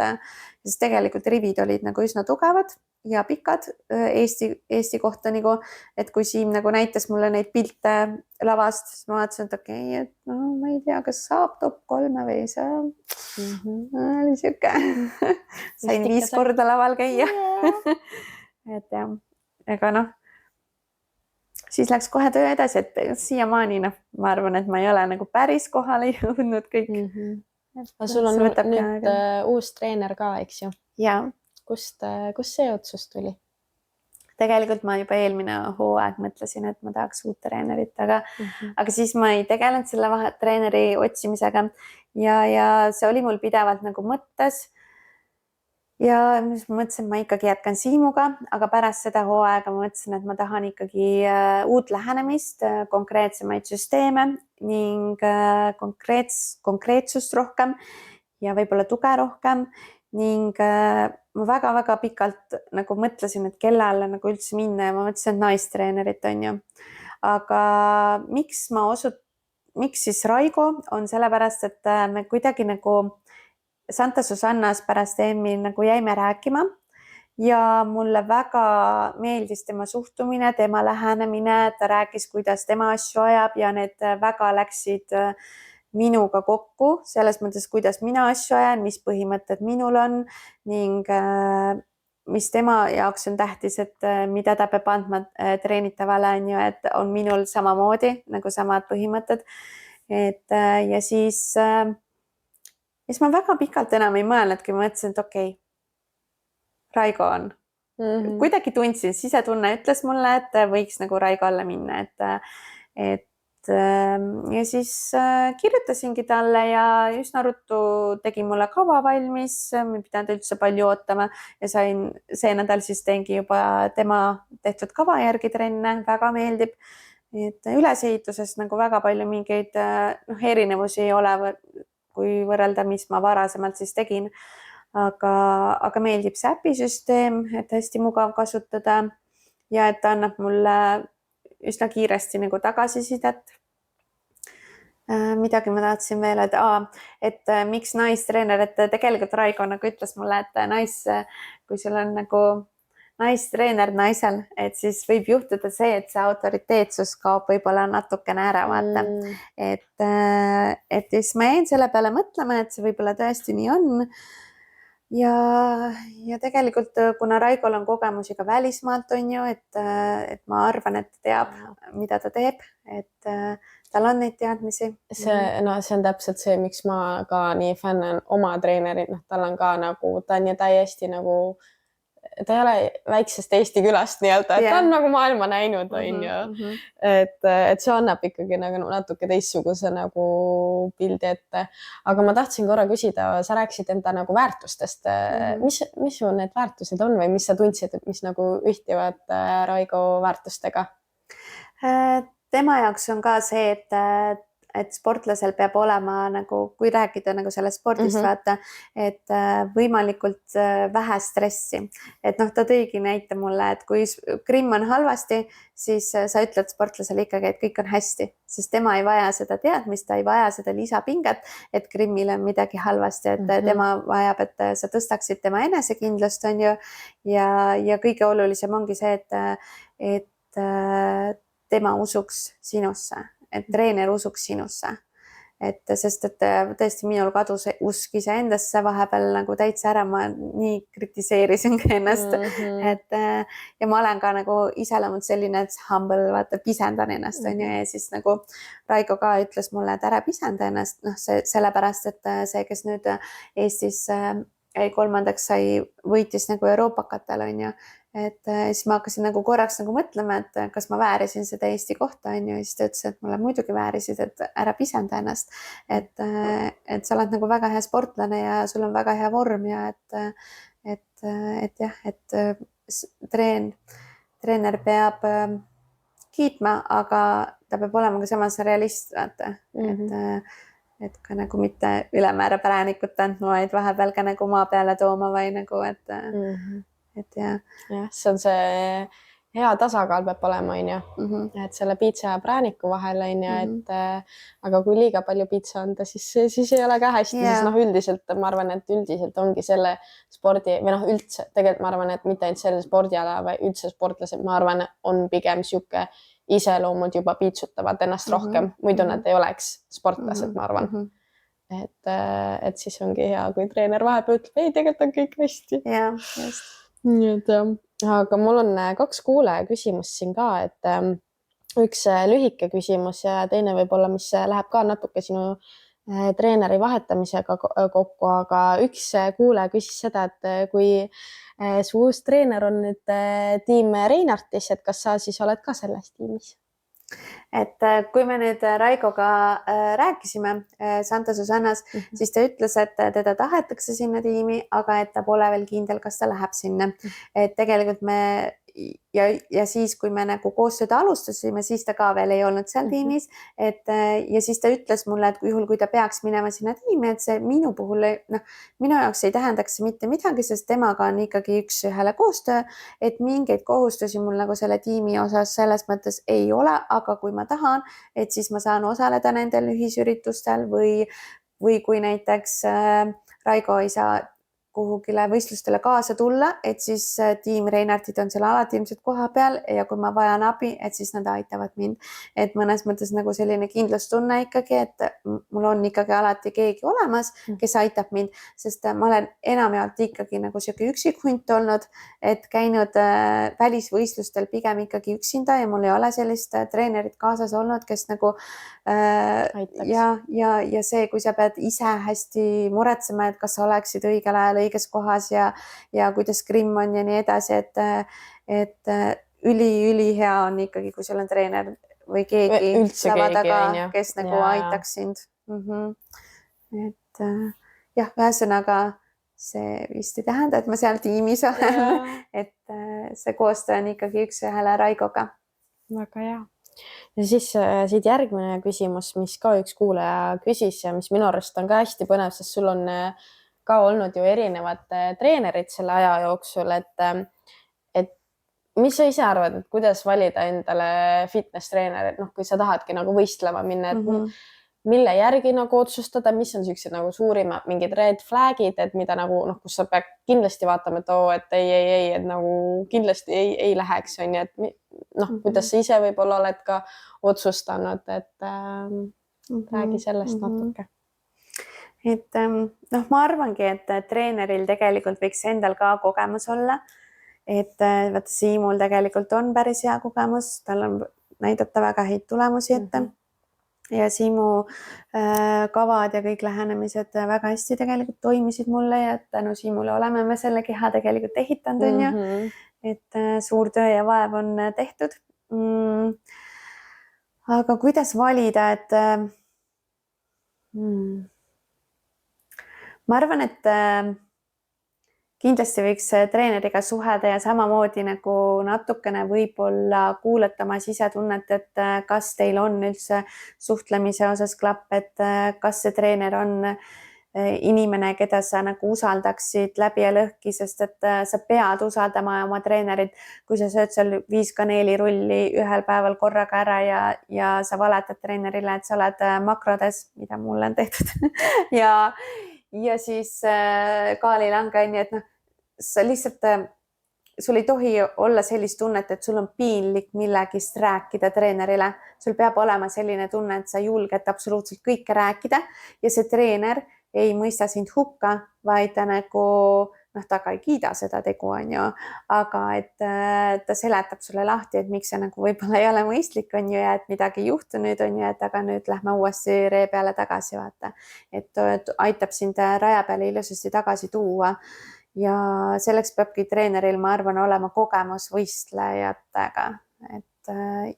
siis tegelikult rivid olid nagu üsna tugevad ja pikad Eesti kohta nagu, et kui Siim nagu näitas mulle neid pilte lavast, siis ma vaatasin, et okei, et ma ei tea, kas saab top 3 või see oli siuke. Sain 5 korda laval käia. Et jah, ega siis läks kohe töö edasi, et siiamaani ma arvan, et ma ei ole nagu päris kohale jõudnud kõik. Sul on nüüd uus treener ka, eks ju? Jaa. Kust see otsus tuli? Tegelikult ma juba eelmine hooaeg mõtlesin, et ma tahaks uut treenerit, aga siis ma ei tegelenud selle treeneri otsimisega ja see oli mul pidevalt nagu mõttes. Ja ma mõtlesin, et ma ikkagi jätkan Siimuga, aga pärast seda hooaega ma mõtlesin, et ma tahan ikkagi uut lähenemist, konkreetsemaid süsteeme ning konkreetsust rohkem. ja võib-olla tuge rohkem ning ma väga-väga pikalt nagu mõtlesin, et kelle alla nagu üldse minna ja ma mõtlesin, et naistreenerit on ju. Aga miks siis Raigo on sellepärast, et me kuidagi nagu Santa Susannas pärast EM-i nagu jäime rääkima ja mulle väga meeldis tema suhtumine, tema lähenemine, ta rääkis, kuidas tema asju ajab ja need väga läksid minuga kokku selles mõttes, kuidas mina asju ajan, mis põhimõtted minul on ning mis tema jaoks on tähtis, et mida ta peab andma treenitavale on ju, et on minul samamoodi nagu samad põhimõtted. Et ja siis ma väga pikalt enam ei mõelnudki, ma mõtlesin, et okei, Raigo on. Kuidagi tundsin, sisetunne ütles mulle, et võiks nagu Raigo alla minna, et ja siis kirjutasingi talle ja üsna ruttu tegi mulle kava valmis, ma ei pidanud üldse palju ootama ja sain see nädal siis teengi juba tema tehtud kava järgi trenne, väga meeldib. Et ülesehituses nagu väga palju mingeid erinevusi ei ole, kui võrrelda, mis ma varasemalt siis tegin. Aga meeldib see äpisüsteem, et hästi mugav kasutada ja et ta annab mulle üsna kiiresti nagu tagasisidet. Midagi ma tahtsin veel, et miks naistreener, et tegelikult Raigo nagu ütles mulle, et kui sul on nagu naistreener naisel, et siis võib juhtuda see, et see autoriteetsus kaob võib-olla natukene ära, vaata. Et siis ma jäin selle peale mõtlema, et see võib-olla tõesti nii on. Ja tegelikult, kuna Raigol on kogemusi ka välismaalt, on ju, et ma arvan, et teab, mida ta teeb, et tal on neid teadmisi. See on täpselt see, miks ma ka nii fännan oma treenerit, tal on ka nagu, ta on ju täiesti nagu, ta ei ole väiksest Eesti külast nii-öelda, et ta on nagu maailma näinud, on ju. Et see annab ikkagi nagu natuke teistsuguse nagu pildi ette. Aga ma tahtsin korra küsida, sa rääkisid enda nagu väärtustest. Mis sul need väärtused on või mis sa tundsid, et mis nagu ühtivad Raigo väärtustega? Tema jaoks on ka see, et sportlasel peab olema nagu, kui rääkida nagu sellest spordist, vaata, et võimalikult vähe stressi. Et ta tõigi näite mulle, et kui grimm on halvasti, siis sa ütled sportlasele ikkagi, et kõik on hästi, sest tema ei vaja seda teadmist, ta ei vaja seda lisapinget, et grimmil on midagi halvasti, et tema vajab, et sa tõstaksid tema enesekindlust, on ju, ja kõige olulisem ongi see, et tema usuks sinusse, et treener usuks sinusse. Sest tõesti minul kadus usk iseendasse vahepeal nagu täitsa ära, ma nii kritiseerisin ka ennast. Ja ma olen ka nagu iseloomult selline, et humble, vaata, pisendan ennast, on ju, ja siis nagu Raigo ka ütles mulle, et ära pisenda ennast, sellepärast, et see, kes nüüd Eestis kolmandaks võitis nagu Euroopakatel, on ju, et siis ma hakkasin nagu korraks nagu mõtlema, et kas ma väärisin seda Eesti kohta, on ju, ja siis ta ütles, et mulle muidugi väärisid, et ära pisenda ennast, et sa oled nagu väga hea sportlane ja sul on väga hea vorm ja et jah, et treener peab kiitma, aga ta peab olema ka samas realist, vaata, et ka nagu mitte ülemäära präänikut andma, vaid vahepeal ka nagu maa peale tooma või nagu, et jah, see on see hea tasakaal peab olema, on ju, et selle piitsa ja prääniku vahel, on ju, et aga kui liiga palju piitsa anda, siis ei ole ka hästi, siis üldiselt ma arvan, et üldiselt ongi selle spordi või üldse, tegelikult ma arvan, et mitte ainult selle spordiala või üldse sportlased, ma arvan, on pigem sihuke iseloomud juba piitsutavad ennast rohkem, muidu nad ei oleks sportlased, ma arvan. Et siis ongi hea, kui treener vahepeal ütleb, ei, tegelikult on kõik hästi. Jah, just. Nii et aga mul on 2 kuulaja küsimust siin ka, et üks lühike küsimus ja teine võib-olla, mis läheb ka natuke sinu treeneri vahetamisega kokku, aga üks kuulaja küsis seda, et kui su uus treener on nüüd tiim Reinartis, et kas sa siis oled ka selles tiimis? Et kui me nüüd Raigoga rääkisime Santa Susannas, siis ta ütles, et teda tahetakse sinna tiimi, aga et ta pole veel kindel, kas ta läheb sinna. Et tegelikult me ja siis, kui me nagu koostööd alustasime, siis ta ka veel ei olnud seal tiimis, et ja siis ta ütles mulle, et juhul, kui ta peaks minema sinna tiimi, et see minu puhul, noh, minu jaoks ei tähendaks see mitte midagi, sest temaga on ikkagi üks-ühele koostöö, et mingeid kohustusi mul nagu selle tiimi osas selles mõttes ei ole, aga kui ma tahan, et siis ma saan osaleda nendel ühisüritustel või kui näiteks Raigo ei saa kuhugile võistlustele kaasa tulla, et siis tiim Reinartid on seal alati ilmselt koha peal ja kui ma vajan abi, et siis nad aitavad mind. Et mõnes mõttes nagu selline kindlustunne ikkagi, et mul on ikkagi alati keegi olemas, kes aitab mind, sest ma olen enamjaolt ikkagi nagu siuke üksikhunt olnud, et käinud välisvõistlustel pigem ikkagi üksinda ja mul ei ole sellist treenerit kaasas olnud, kes nagu ja see, kui sa pead ise hästi muretsema, et kas sa oleksid õigel ajal õiges kohas ja kuidas grimm on ja nii edasi, et üli-hea on ikkagi, kui sul on treener või keegi lava taga, kes nagu aitaks sind. Et jah, ühesõnaga see vist ei tähenda, et ma seal tiimis olen, et see koostöö on ikkagi üks-ühele Raigoga. Väga hea. Ja siis siit järgmine küsimus, mis ka üks kuulaja küsis ja mis minu arust on ka hästi põnev, sest sul on ka olnud ju erinevad treenerid selle aja jooksul, et mis sa ise arvad, et kuidas valida endale fitness treenerit, kui sa tahadki nagu võistlema minna, et mille järgi nagu otsustada, mis on sellised nagu suurimad mingid red flagid, et mida nagu, kus sa pead kindlasti vaatama, et ei, et nagu kindlasti ei läheks, on ju, et kuidas sa ise võib-olla oled ka otsustanud, et räägi sellest natuke. Et ma arvangi, et treeneril tegelikult võiks endal ka kogemus olla, et vaata Siimul tegelikult on päris hea kogemus, tal on näidata väga häid tulemusi ette ja Siimu kavad ja kõik lähenemised väga hästi tegelikult toimisid mulle ja tänu Siimule oleme me selle keha tegelikult ehitanud, on ju, et suur töö ja vaev on tehtud. Aga kuidas valida, et ma arvan, et kindlasti võiks treeneriga suheda ja samamoodi nagu natukene võib-olla kuulata oma sisetunnet, et kas teil on üldse suhtlemise osas klapp, et kas see treener on inimene, keda sa nagu usaldaksid läbi ja lõhki, sest et sa pead usaldama oma treenerit, kui sa sööd seal 5 kaneelirulli ühel päeval korraga ära ja sa valetad treenerile, et sa oled makrodes, mida mulle on tehtud ja siis kaalilange on ju, et sa lihtsalt, sul ei tohi olla sellist tunnet, et sul on piinlik millegist rääkida treenerile. Sul peab olema selline tunne, et sa julged absoluutselt kõike rääkida ja see treener ei mõista sind hukka, vaid ta nagu, ta ka ei kiida seda tegu, on ju, aga et ta seletab sulle lahti, et miks see nagu võib-olla ei ole mõistlik, on ju, ja et midagi ei juhtu nüüd, on ju, et aga nüüd lähme uuesti ree peale tagasi, vaata. Et aitab sind raja peale ilusasti tagasi tuua ja selleks peabki treeneril, ma arvan, olema kogemus võistlejatega,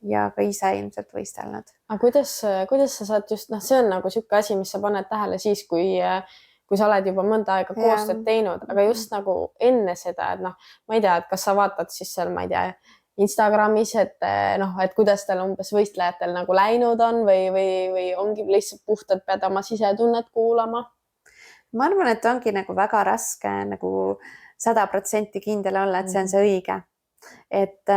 ja ka ise ilmselt võistelnud. Aga kuidas sa saad just, see on nagu siuke asi, mis sa paned tähele siis, kui sa oled juba mõnda aega koostööd teinud, aga just nagu enne seda, et ma ei tea, et kas sa vaatad siis seal, ma ei tea, Instagramis, et kuidas tal umbes võistlejatel nagu läinud on või ongi lihtsalt puhtalt pead oma sisetunnet kuulama? Ma arvan, et ongi nagu väga raske nagu 100% kindel olla, et see on see õige. Et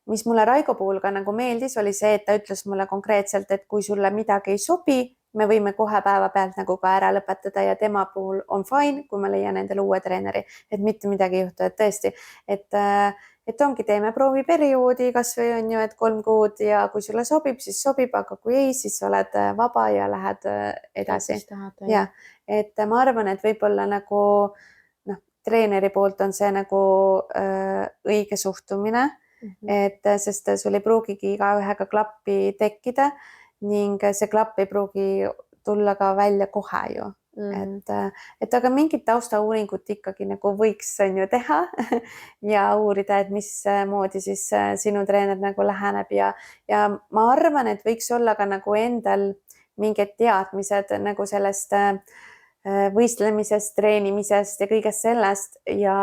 mis mulle Raigo puhul ka nagu meeldis, oli see, et ta ütles mulle konkreetselt, et kui sulle midagi ei sobi, me võime kohe päeva pealt nagu ka ära lõpetada ja tema puhul on fine, kui ma leian endale uue treeneri, et mitte midagi ei juhtu, et tõesti, et ongi, teeme prooviperioodi kas või on ju, et 3 kuud ja kui sulle sobib, siis sobib, aga kui ei, siis oled vaba ja lähed edasi. Ja, et ma arvan, et võib-olla nagu treeneri poolt on see nagu õige suhtumine, et sest sul ei pruugigi igaühega klappi tekkida ning see klapp ei pruugi tulla ka välja kohe ju. Et aga mingit taustauuringut ikkagi nagu võiks on ju teha ja uurida, et mismoodi siis sinu treener nagu läheneb ja ma arvan, et võiks olla ka nagu endal mingid teadmised nagu sellest võistlemisest, treenimisest ja kõigest sellest ja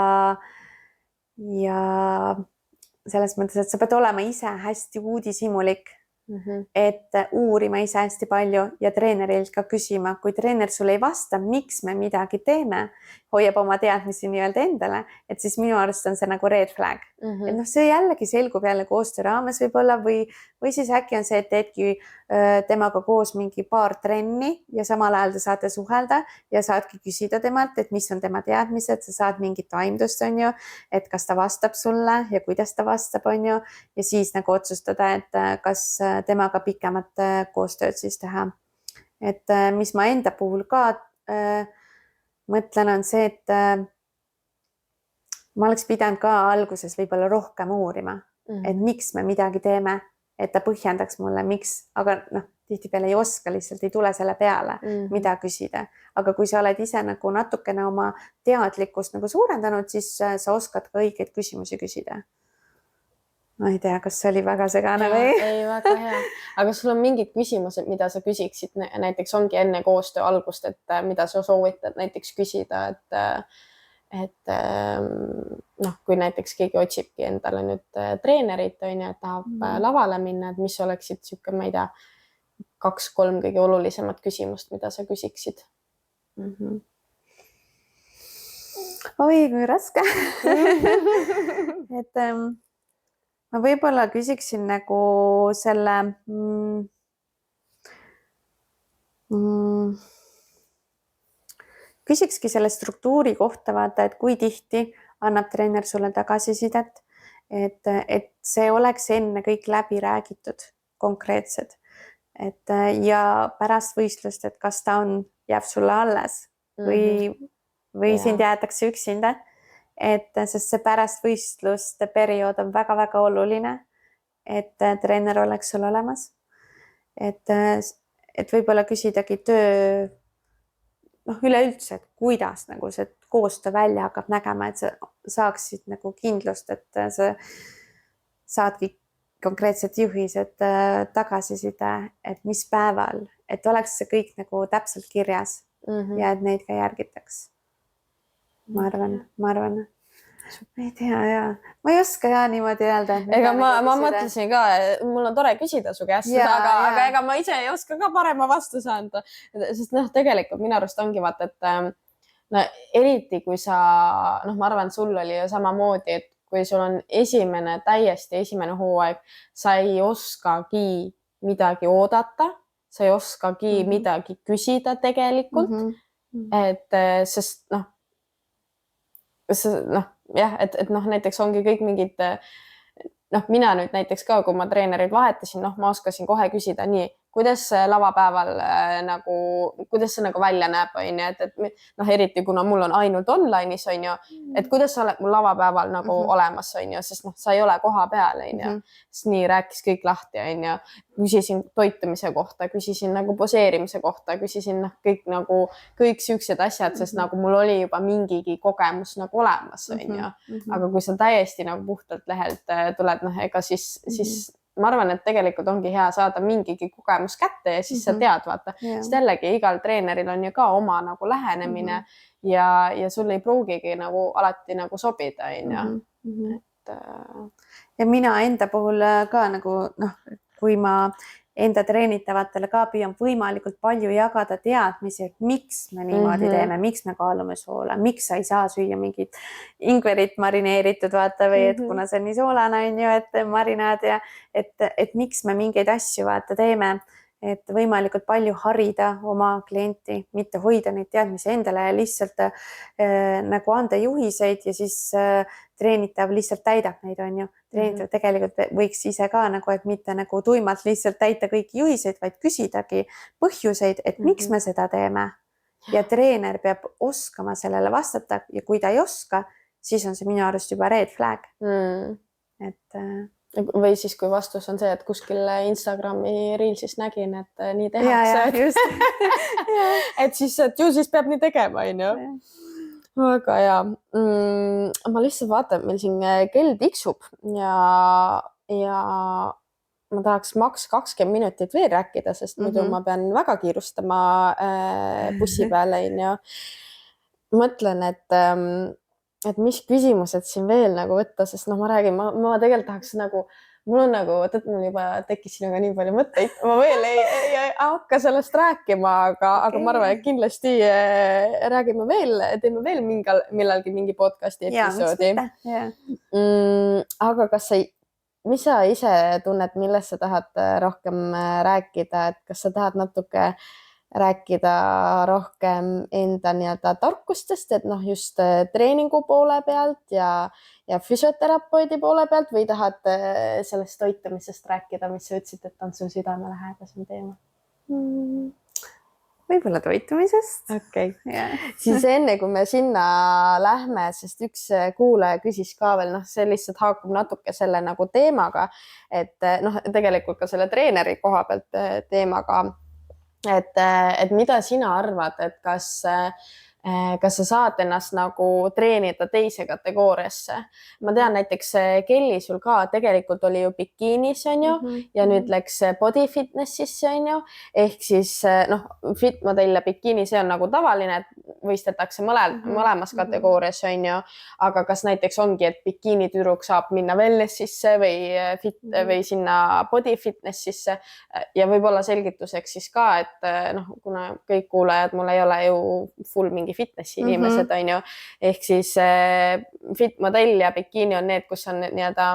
selles mõttes, et sa pead olema ise hästi uudishimulik, Mhm. et uurima ise hästi palju ja treenerilt ka küsima, kui treener sulle ei vasta, miks me midagi teeme, hoiab oma teadmisi nii-öelda endale, et siis minu arust on see nagu red flag. Et noh, see jällegi selgub jälle koostöö raames võib-olla või siis äkki on see, et teedki temaga koos mingi paar trenni ja samal ajal te saate suhelda ja saadki küsida temalt, et mis on tema teadmised, sa saad mingit aimdust, on ju, et kas ta vastab sulle ja kuidas ta vastab, on ju, ja siis nagu otsustada, et kas temaga pikemat koostööd siis teha. Et mis ma enda puhul ka mõtlen, on see, et ma oleks pidanud ka alguses võib-olla rohkem uurima, et miks me midagi teeme, et ta põhjendaks mulle, miks, aga noh, tihtipeale ei oska, lihtsalt ei tule selle peale, mida küsida. Aga kui sa oled ise nagu natukene oma teadlikkust nagu suurendanud, siis sa oskad ka õigeid küsimusi küsida. Ma ei tea, kas see oli väga segane või? Ei, väga hea. Aga sul on mingid küsimused, mida sa küsiksid, näiteks ongi enne koostöö algust, et mida sa soovitad näiteks küsida, et noh, kui näiteks keegi otsibki endale nüüd treenerit, on ju, et tahab lavale minna, et mis oleksid siuke, ma ei tea, 2-3 kõige olulisemat küsimust, mida sa küsiksid? Oi, kui raske. Et ma võib-olla küsiksin nagu selle küsikski selle struktuuri kohta, vaata, et kui tihti annab treener sulle tagasisidet, et see oleks enne kõik läbi räägitud, konkreetsed. Et ja pärast võistlust, et kas ta jääb sulle alles või sind jäetakse üksinda. Et sest see pärast võistluste periood on väga-väga oluline, et treener oleks sul olemas. Et võib-olla küsidagi töö, noh, üleüldse, et kuidas nagu see koostöö välja hakkab nägema, et sa saaksid nagu kindlust, et sa saadki konkreetsed juhised tagasiside, et mis päeval, et oleks see kõik nagu täpselt kirjas ja et neid ka järgitaks. Ma arvan. Ma ei tea ja ma ei oska ja niimoodi öelda. Ega ma mõtlesin ka, mul on tore küsida su käest, aga ega ma ise ei oska ka parema vastuse anda, sest noh, tegelikult minu arust ongi vaata, et no eriti kui sa, noh, ma arvan, sul oli ju samamoodi, et kui sul on täiesti esimene hooaeg, sa ei oskagi midagi oodata, sa ei oskagi midagi küsida tegelikult, et sest noh, jah, et noh, näiteks ongi kõik mingid, noh, mina nüüd näiteks ka, kui ma treenerid vahetasin, noh, ma oskasin kohe küsida nii, kuidas lavapäeval kuidas see nagu välja näeb, on ju, et noh, eriti kuna mul on ainult online'is, on ju, et kuidas sa oled mul lavapäeval nagu olemas, on ju, sest noh, sa ei ole koha peal, on ju, siis nii rääkis kõik lahti, on ju, küsisin toitumise kohta, küsisin nagu poseerimise kohta, küsisin noh, kõik siuksed asjad, sest nagu mul oli juba mingigi kogemus nagu olemas, on ju, aga kui sa täiesti nagu puhtalt lehelt tuled, noh, ega siis ma arvan, et tegelikult ongi hea saada mingigi kogemus kätte ja siis sa tead, vaata, sest jällegi igal treeneril on ju ka oma nagu lähenemine ja sul ei pruugigi nagu alati nagu sobida, on ju. Ja mina enda puhul ka nagu noh, kui ma enda treenitavatele ka püüan võimalikult palju jagada teadmisi, et miks me niimoodi teeme, miks me kaalume soola, miks sa ei saa süüa mingit ingverit marineeritud, vaata, või et kuna see on nii soolane, on ju, et marinaad ja et miks me mingeid asju vaata teeme, et võimalikult palju harida oma klienti, mitte hoida neid teadmisi endale ja lihtsalt nagu anda juhiseid ja siis treenitav lihtsalt täidab neid, on ju. Treenitav tegelikult võiks ise ka nagu, et mitte nagu tuimalt lihtsalt täita kõiki juhiseid, vaid küsidagi põhjuseid, et miks me seda teeme. Ja treener peab oskama sellele vastata ja kui ta ei oska, siis on see minu arust juba red flag. Või siis, kui vastus on see, et kuskil Instagrami reelsis nägin, et nii tehakse. Et ju siis peab nii tegema, on ju. Väga hea. Ma lihtsalt vaatan, meil siin kell tiksub ja ma tahaks maks 20 minutit veel rääkida, sest muidu ma pean väga kiirustama bussi peale, on ju. Mõtlen, et et mis küsimused siin veel nagu võtta, sest noh, ma räägin, ma tegelikult tahaks nagu, mul on nagu, mul juba tekkis sinuga nii palju mõtteid, ma veel ei hakka sellest rääkima, aga ma arvan, et kindlasti räägime veel, teeme veel millalgi mingi podcasti episoodi. Aga mis sa ise tunned, millest sa tahad rohkem rääkida, et kas sa tahad natuke rääkida rohkem enda nii-öelda tarkustest, et noh, just treeningu poole pealt ja füsioterapeudi poole pealt või tahad sellest toitumisest rääkida, mis sa ütlesid, et on sul südamelähedasem teema? Võib-olla toitumisest. Okei. Siis enne, kui me sinna lähme, sest üks kuulaja küsis ka veel, noh, see lihtsalt haakub natuke selle nagu teemaga, et noh, tegelikult ka selle treeneri koha pealt teemaga, et mida sina arvad, et kas sa saad ennast nagu treenida teise kategooriasse. Ma tean näiteks Kelly sul ka tegelikult oli ju bikiinis, on ju, ja nüüd läks body fitnessisse, on ju, ehk siis noh, fit model ja bikiini, see on nagu tavaline, et võistetakse mõlemas kategoorias, on ju, aga kas näiteks ongi, et bikiini tüdruk saab minna wellnessisse või sinna body fitnessisse ja võib-olla selgituseks siis ka, et noh, kuna kõik kuulajad, mul ei ole ju full mingi fitnessi inimesed, on ju, ehk siis fit modell ja bikiini on need, kus on nii-öelda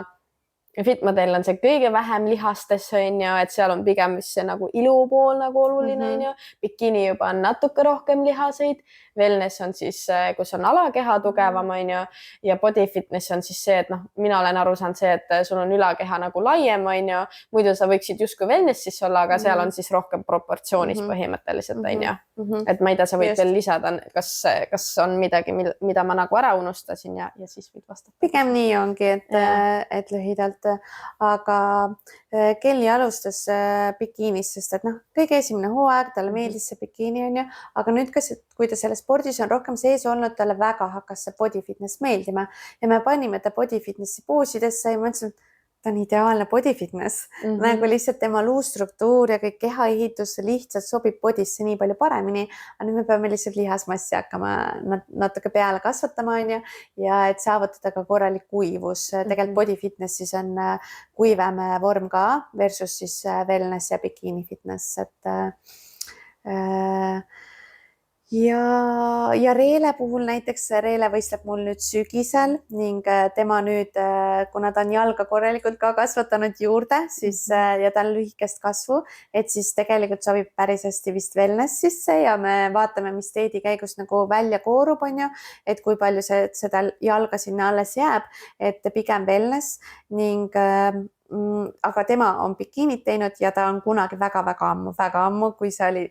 fit modell on see kõige vähem lihastes, on ju, et seal on pigem vist see nagu ilupool nagu oluline, on ju, bikiini juba on natuke rohkem lihaseid, wellness on siis, kus on alakeha tugevam, on ju, ja body fitness on siis see, et noh, mina olen aru saanud see, et sul on ülakeha nagu laiem, on ju, muidu sa võiksid justkui wellnessis olla, aga seal on siis rohkem proportsioonis põhimõtteliselt, on ju, et ma ei tea, sa võid veel lisada, kas on midagi, mida ma nagu ära unustasin ja siis võid vastata. Pigem nii ongi, et lühidalt, aga Kelly alustas bikiinis, sest et noh, kõige esimene hooaeg, talle meeldis see bikiini, on ju, aga nüüd kui ta selles spordis on rohkem sees olnud, talle väga hakkas see body fitness meeldima ja me panime ta body fitnessi poosidesse ja ma ütlesin, et ta on ideaalne body fitness. Nagu lihtsalt tema luustruktuur ja kõik kehaehitus lihtsalt sobib bodysse nii palju paremini, aga nüüd me peame lihtsalt lihasmassi hakkama natuke peale kasvatama, on ju, ja et saavutada ka korralik kuivus. Tegelikult body fitnessis on kuivem vorm ka versus siis wellness ja bikiini fitness, et ja Reele puhul näiteks, Reele võistleb mul nüüd sügisel ning tema nüüd, kuna ta on jalga korralikult ka kasvatanud juurde, siis ja ta on lühikest kasvu, et siis tegelikult sobib päris hästi vist wellnessisse ja me vaatame, mis teedi käigus nagu välja koorub, on ju, et kui palju seda jalga sinna alles jääb, et pigem wellness ning aga tema on bikiinit teinud ja ta on kunagi väga ammu, kui see oli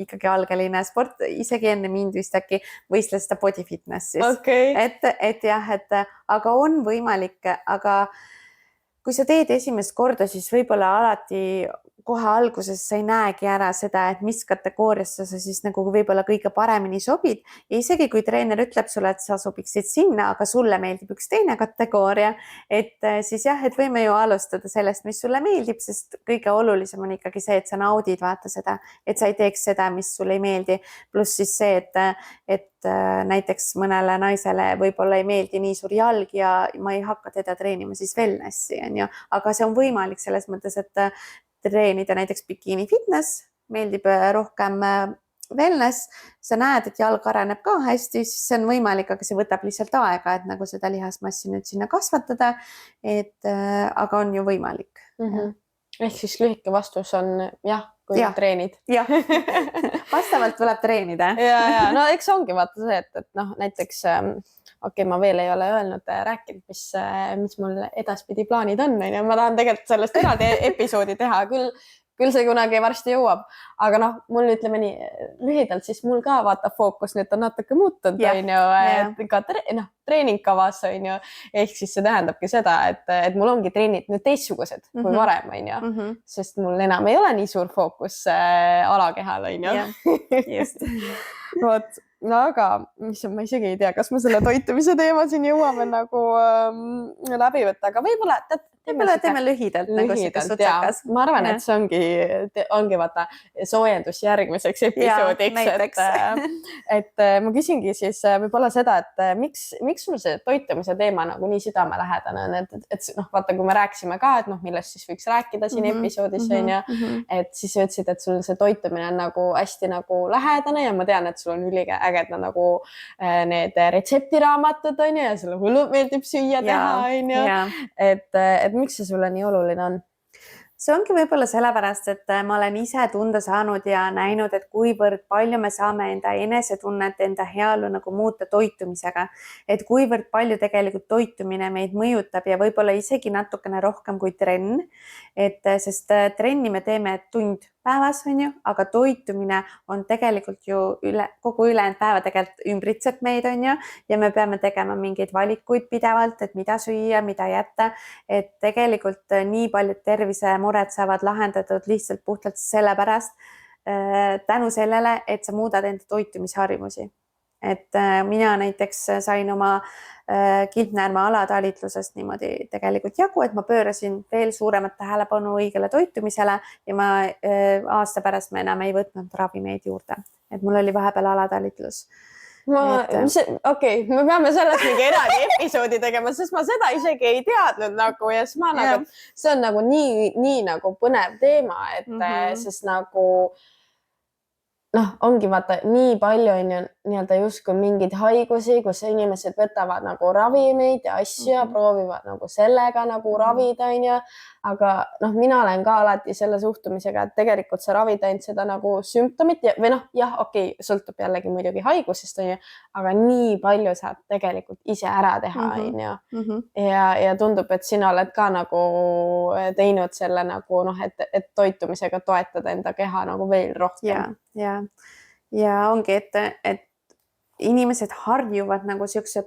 ikkagi algeline sport, isegi enne mind vist äkki võistles ta body fitnessis. Okay. Et jah, aga on võimalik, aga kui sa teed esimest korda, siis võib-olla alati kohe alguses sa ei näegi ära seda, et mis kategooriasse sa siis nagu võib-olla kõige paremini sobid. Ja isegi kui treener ütleb sulle, et sa sobiksid sinna, aga sulle meeldib üks teine kategooria, et siis jah, et võime ju alustada sellest, mis sulle meeldib, sest kõige olulisem on ikkagi see, et sa naudid vaata seda, et sa ei teeks seda, mis sulle ei meeldi. Pluss siis see, et näiteks mõnele naisele võib-olla ei meeldi nii suur jalg ja ma ei hakka teda treenima siis wellnessi, on ju. Aga see on võimalik selles mõttes, et treenida näiteks bikiini fitness, meeldib rohkem wellness, sa näed, et jalg areneb ka hästi, siis see on võimalik, aga see võtab lihtsalt aega, et nagu seda lihasmassi nüüd sinna kasvatada, aga on ju võimalik. Ehk siis lühike vastus on jah, kui treenid. Jah, vastavalt tuleb treenida. Ja, no eks ongi vaata see, et noh, näiteks ma veel ei ole rääkinud, mis mul edaspidi plaanid on. Ma tahan tegelikult sellest eraldi episoodi teha, küll see kunagi varsti jõuab, aga noh, mul ütleme nii lühidalt, siis mul ka vaata fookus nüüd on natuke muutunud, on ju, ka treeningkavas, on ju, ehk siis see tähendabki seda, et mul ongi treenid nüüd teistsugused kui varem, on ju, sest mul enam ei ole nii suur fookus alakehal, on ju. Just. Vot. No aga ma isegi ei tea, kas me selle toitumise teema siin jõuame nagu läbi võtta, aga võib-olla võib-olla teeme lühidalt nagu siuke sutsakas. Ma arvan, et see ongi vaata soojendus järgmiseks episoodiks, et ma küsingi siis võib-olla seda, et miks sul see toitumise teema nagu nii südamelähedane on, et noh, vaata, kui me rääkisime ka, et noh, millest siis võiks rääkida siin episoodis on ju, et siis ütlesid, et sul see toitumine on nagu hästi nagu lähedane ja ma tean, et sul on üliägedad nagu need retseptiraamatud on ju ja sulle hullult meeldib süüa teha on ju, et miks see sulle nii oluline on? See ongi võib-olla sellepärast, et ma olen ise tunda saanud ja näinud, et kuivõrd palju me saame enda enesetunnet, enda heaolu nagu muuta toitumisega, et kuivõrd palju tegelikult toitumine meid mõjutab ja võib-olla isegi natukene rohkem kui trenn, sest trenni me teeme tund päevas on ju, aga toitumine on tegelikult ju kogu ülejäänud päeva tegelikult ümbritseb meid on ju ja me peame tegema mingeid valikuid pidevalt, et mida süüa, mida jätta, et tegelikult nii paljud tervisemured saavad lahendatud lihtsalt puhtalt sellepärast tänu sellele, et sa muudad enda toitumisharjumusi. Et mina näiteks sain oma kilpnäärme alatalitlusest niimoodi tegelikult jagu, et ma pöörasin veel suuremat tähelepanu õigele toitumisele ja ma aasta pärast me enam ei võtnud ravimeid juurde. Et mul oli vahepeal alatalitlus. Okei, me peame sellest mingi eraldi episoodi tegema, sest ma seda isegi ei teadnud nagu ja siis ma nagu, see on nagu nii nagu põnev teema, et sest nagu noh, ongi vaata nii palju on ju nii-öelda justkui mingeid haigusi, kus inimesed võtavad nagu ravimeid ja asju ja proovivad nagu sellega nagu ravida on ju, aga noh, mina olen ka alati selle suhtumisega, et tegelikult sa ravid ainult seda nagu sümptomit või noh, jah, okei, sõltub jällegi muidugi haigusest on ju, aga nii palju saab tegelikult ise ära teha on ju. Ja tundub, et sina oled ka nagu teinud selle nagu noh, et toitumisega toetada enda keha nagu veel rohkem. Ja ongi, et inimesed harjuvad nagu siukse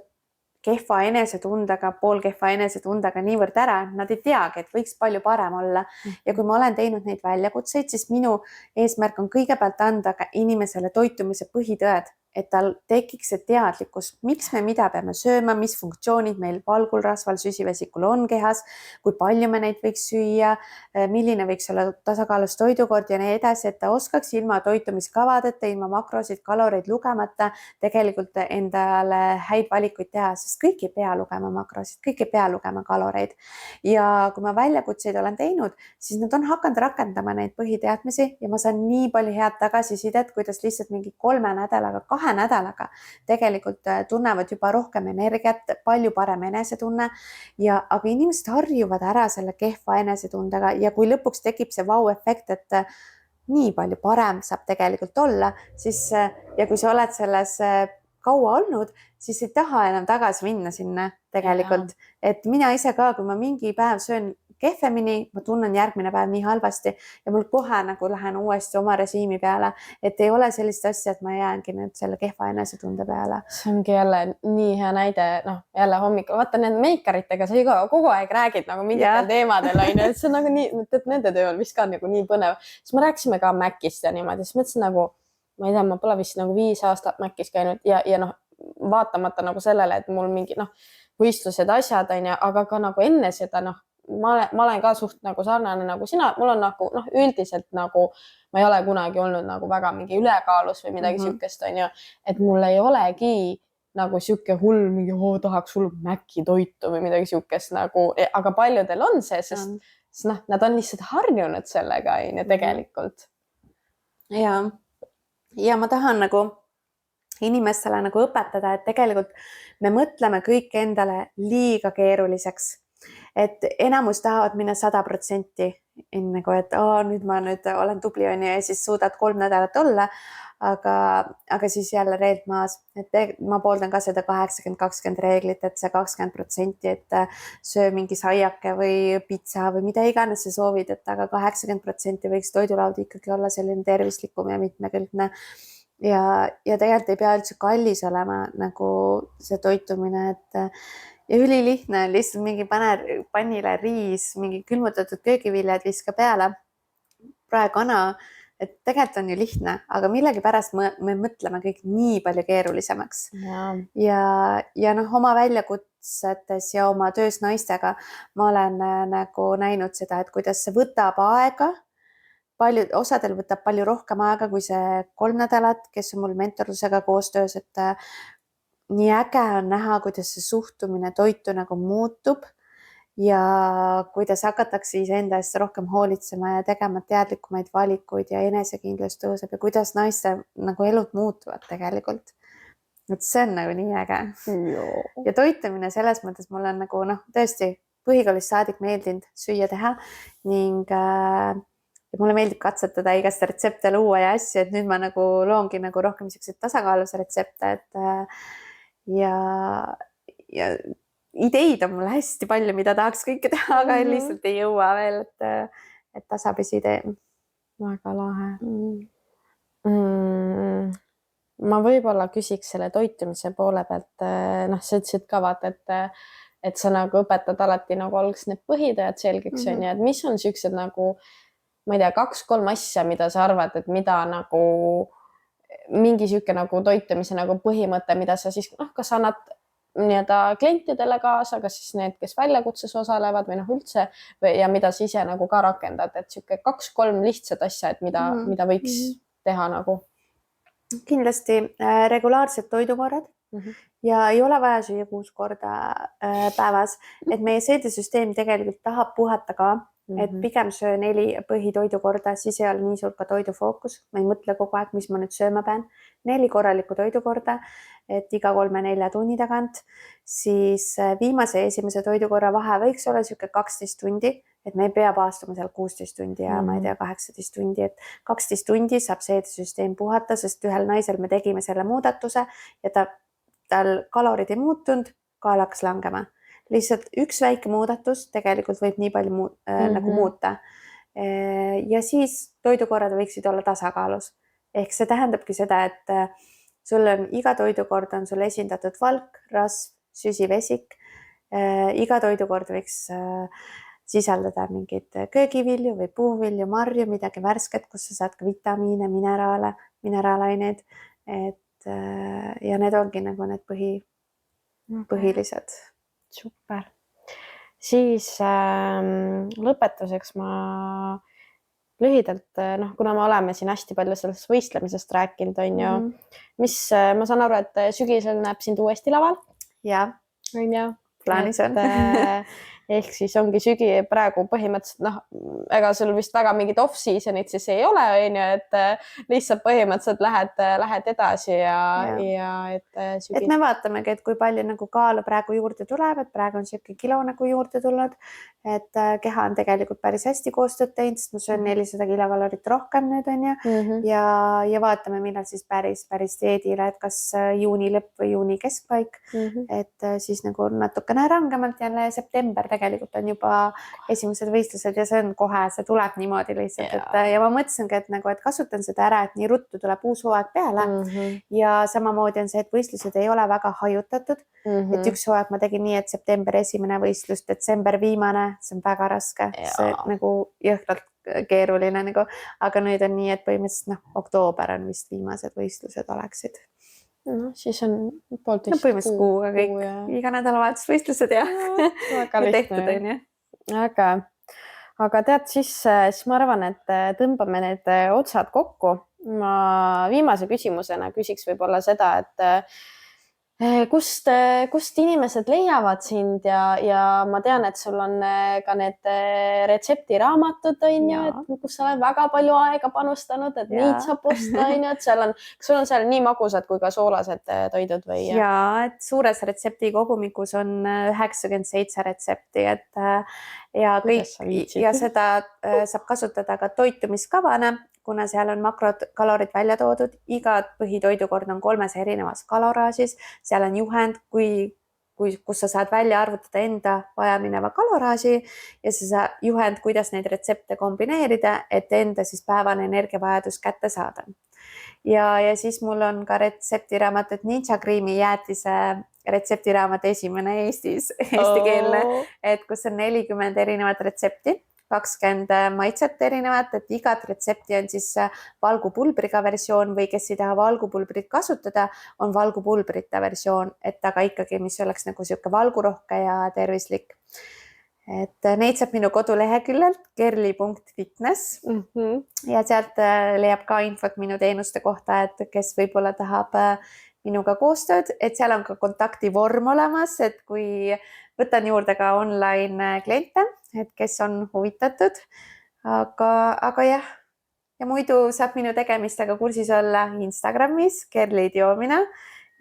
kehva enesetundega, poolkehva enesetundega niivõrd ära, nad ei teagi, et võiks palju parem olla. Ja kui ma olen teinud neid väljakutseid, siis minu eesmärk on kõigepealt anda ka inimesele toitumise põhitõed, et tal tekiks see teadlikkus, miks me mida peame sööma, mis funktsioonid meil valgul, rasval, süsivesikul on kehas, kui palju me neid võiks süüa, milline võiks olla tasakaalus toidukord ja nii edasi, et ta oskaks ilma toitumiskavadeta, ilma makrosid, kaloreid lugemata tegelikult endale häid valikuid teha, sest kõik ei pea lugema makrosid, kõik ei pea lugema kaloreid. Ja kui ma väljakutseid olen teinud, siis nad on hakanud rakendama neid põhiteadmisi ja ma saan nii palju head tagasisidet, kuidas lihtsalt mingi 3 nädalaga, 2 nädalaga tegelikult tunnevad juba rohkem energiat, palju parem enesetunne aga inimesed harjuvad ära selle kehva enesetundega ja kui lõpuks tekib see vau-efekt, et nii palju parem saab tegelikult olla, siis ja kui sa oled selles kaua olnud, siis ei taha enam tagasi minna sinna tegelikult. Et mina ise ka, kui ma mingi päev söön kehvemini, ma tunnen järgmine päev nii halvasti ja mul kohe nagu lähen uuesti oma režiimi peale, et ei ole sellist asja, et ma jäängi nüüd selle kehva enesetunde peale. See ongi jälle nii hea näide, noh, jälle hommikul, vaata need meikaritega sa kogu aeg räägid nagu mingitel teemadel, et see on nagu nii, et nende töö on vist ka nagu nii põnev. Siis me rääkisime ka Mäkist ja niimoodi, siis mõtlesin nagu, ma ei tea, ma pole vist nagu 5 aastat Mäkis käinud ja noh, vaatamata nagu sellele, et mul mingi võistlused, asjad on ja, aga ka nagu enne seda, ma olen ka suht nagu sarnane nagu sina, mul on nagu üldiselt nagu ma ei ole kunagi olnud nagu väga mingi ülekaalus või midagi siukest on ju, et mul ei olegi nagu siuke hull mingi tahaks hull Mäkki toitu või midagi siukest nagu, aga paljudel on see, sest nad on lihtsalt harjunud sellega on ju tegelikult. Ja ma tahan nagu inimestele nagu õpetada, et tegelikult me mõtleme kõik endale liiga keeruliseks. Et enamus tahavad minna 100% nagu, et nüüd ma olen tubli on ja siis suudad 3 nädalat olla, aga siis jälle reelt maas. Et ma pooldan ka seda 80-20 reeglit, et see 20%, et söö mingi saiake või pitsa või mida iganes sa soovid, et aga 80% võiks toidulaud ikkagi olla selline tervislikum ja mitmekülgne. Ja tegelikult ei pea üldse kallis olema nagu see toitumine, et ja ülilihtne on lihtsalt mingi pannile riis, mingi külmutatud köögiviljad viska peale, praekana, et tegelikult on ju lihtne, aga millegipärast me mõtleme kõik nii palju keerulisemaks ja noh, oma väljakutsetes ja oma töös naistega ma olen nagu näinud seda, et kuidas see võtab aega. Osadel võtab palju rohkem aega kui see 3 nädalat, kes on mul mentorlusega koostöös, et nii äge on näha, kuidas see suhtumine toitu nagu muutub ja kuidas hakatakse iseenda eest rohkem hoolitsema ja tegema teadlikumaid valikuid ja enesekindlus tõuseb ja kuidas naiste nagu elud muutuvad tegelikult. Et see on nagu nii äge. Ja toitumine selles mõttes mul on nagu tõesti põhikoolist saadik meeldinud süüa teha ning ja mulle meeldib katsetada igast retsepte luua ja asju, et nüüd ma nagu loongi nagu rohkem selliseid tasakaalus retsepte, et ja ideid on mul hästi palju, mida tahaks kõike teha, aga lihtsalt ei jõua veel, et tasapisi teen. Väga lahe. Ma võib-olla küsiks selle toitumise poole pealt, sa ütlesid ka vaata, et sa nagu õpetad alati nagu alguses need põhitõed selgeks on ja et mis on siuksed nagu ma ei tea, 2-3 asja, mida sa arvad, et mida nagu mingi siuke nagu toitumise nagu põhimõte, mida sa siis kas annad nii-öelda klientidele kaasa, kas siis need, kes väljakutses osalevad või üldse ja mida sa ise nagu ka rakendad, et siuke 2-3 lihtsat asja, et mida võiks teha nagu? Kindlasti regulaarsed toidukorrad ja ei ole vaja süüa 6 korda päevas, et meie seedesüsteem tegelikult tahab puhata ka. Et pigem söö 4 põhitoidukorda, siis ei ole nii suur ka toidufookus. Ma ei mõtle kogu aeg, mis ma nüüd sööma pean. 4 korralikku toidukorda, et iga 3-4 tunni tagant. Siis viimase ja esimese toidukorra vahe võiks olla siuke 12 tundi, et me ei pea paastuma seal 16 tundi ja ma ei tea 18 tundi, et 12 tundi saab seedesüsteem puhata, sest ühel naisel me tegime selle muudatuse ja tal kalorid ei muutunud, kaal hakkas langema. Lihtsalt üks väike muudatus tegelikult võib nii palju nagu muuta. Ja siis toidukorrad võiksid olla tasakaalus. Ehk see tähendabki seda, et sul on iga toidukord on sul esindatud valk, rasv, süsivesik. Iga toidukord võiks sisaldada mingid köögivilju või puuvilju, marju, midagi värsket, kus sa saad ka vitamiine, mineraalaineid. Ja need ongi nagu need põhilised. Super. Siis lõpetuseks ma lühidalt, kuna me oleme siin hästi palju sellest võistlemisest rääkinud, on ju, mis ma saan aru, et sügisel näeb sind uuesti laval. Ja, on ju. Plaanis on. Ehk siis ongi praegu põhimõtteliselt, ega sul vist väga mingid off-seasonid siis ei ole, on ju, et lihtsalt põhimõtteliselt lähed edasi ja et me vaatamegi, et kui palju nagu kaalu praegu juurde tuleb, et praegu on siuke kilo nagu juurde tulnud, et keha on tegelikult päris hästi koostööd teinud, sest ma söön 400 kilokalorit rohkem nüüd on ju ja vaatame, millal siis päris dieedile, et kas juuni lõpp või juuni keskpaik, et siis nagu natukene rangemalt jälle september tegelikult on juba esimesed võistlused ja see on kohe, see tuleb niimoodi lihtsalt, ja ma mõtlesingi, et kasutan seda ära, et nii ruttu tuleb uus hooaeg peale ja samamoodi on see, et võistlused ei ole väga hajutatud, et üks hooaeg ma tegin nii, et september esimene võistlus, detsember viimane, see on väga raske, see nagu jõhkralt keeruline nagu, aga nüüd on nii, et põhimõtteliselt oktoober on vist viimased võistlused oleksid. Siis on poolteist põhimõtteliselt kuuga kõik, iga nädalavahetus võistlused ja tehtud on ju. Aga tead, siis ma arvan, et tõmbame need otsad kokku. Ma viimase küsimusena küsiks võib-olla seda, et kust inimesed leiavad sind ja ma tean, et sul on ka need retseptiraamatud, on ju, et kus sa oled väga palju aega panustanud, et neid saab osta, on ju, et kas sul on seal nii magusad kui ka soolased toidud või? Ja, et suures retseptikogumikus on 97 retsepti, ja kõik ja seda saab kasutada ka toitumiskavana, kuna seal on makrokalorid välja toodud, iga põhitoidukord on 3 erinevas kaloraažis, seal on juhend, kus sa saad välja arvutada enda vajamineva kaloraaži ja see juhend, kuidas neid retsepte kombineerida, et enda siis päevane energiavajadus kätte saada. Ja siis mul on ka retseptiraamat, et Ninja Creami jäätise retseptiraamat esimene Eestis, eestikeelne, et kus on 40 erinevat retsepti. 20 maitset erinevat, et igat retsepti on siis valgupulbriga versioon või kes ei taha valgupulbrit kasutada, on valgupulbrita versioon, et aga ikkagi, mis oleks nagu sihuke valgurohke ja tervislik. Et neid saab minu koduleheküljelt kerli.fitness ja sealt leiab ka infot minu teenuste kohta, et kes võib-olla tahab minuga koostööd, et seal on ka kontaktivorm olemas, et kui võtan juurde ka online kliente, et kes on huvitatud, aga jah, ja muidu saab minu tegemistega kursis olla Instagramis Kerli Diomina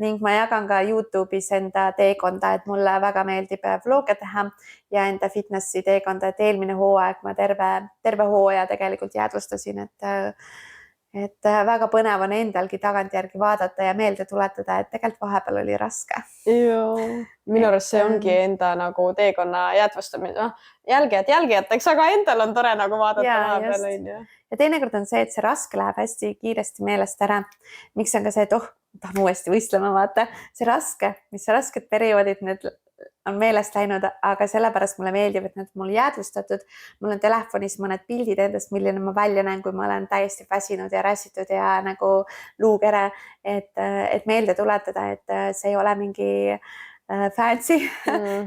ning ma jagan ka YouTube'is enda teekonda, et mulle väga meeldib vlog'e teha ja enda fitnessi teekonda, et eelmine hooaeg ma terve hooaja tegelikult jäädvustasin, et väga põnev on endalgi tagantjärgi vaadata ja meelde tuletada, et tegelikult vahepeal oli raske. Minu arust see ongi enda nagu teekonna jäädvustamine, jälgijateks, aga endal on tore nagu vaadata vahepeal. Ja teinekord on see, et see raske läheb hästi kiiresti meelest ära. Miks on ka see, et tahan uuesti võistlema vaata. See raske, mis rasked perioodid need on meelest läinud, aga sellepärast mulle meeldib, et need on mul jäädvustatud. Mul on telefonis mõned pildid endast, milline ma välja näen, kui ma olen täiesti väsinud ja räsitud ja nagu luukere, et meelde tuletada, et see ei ole mingi fancy,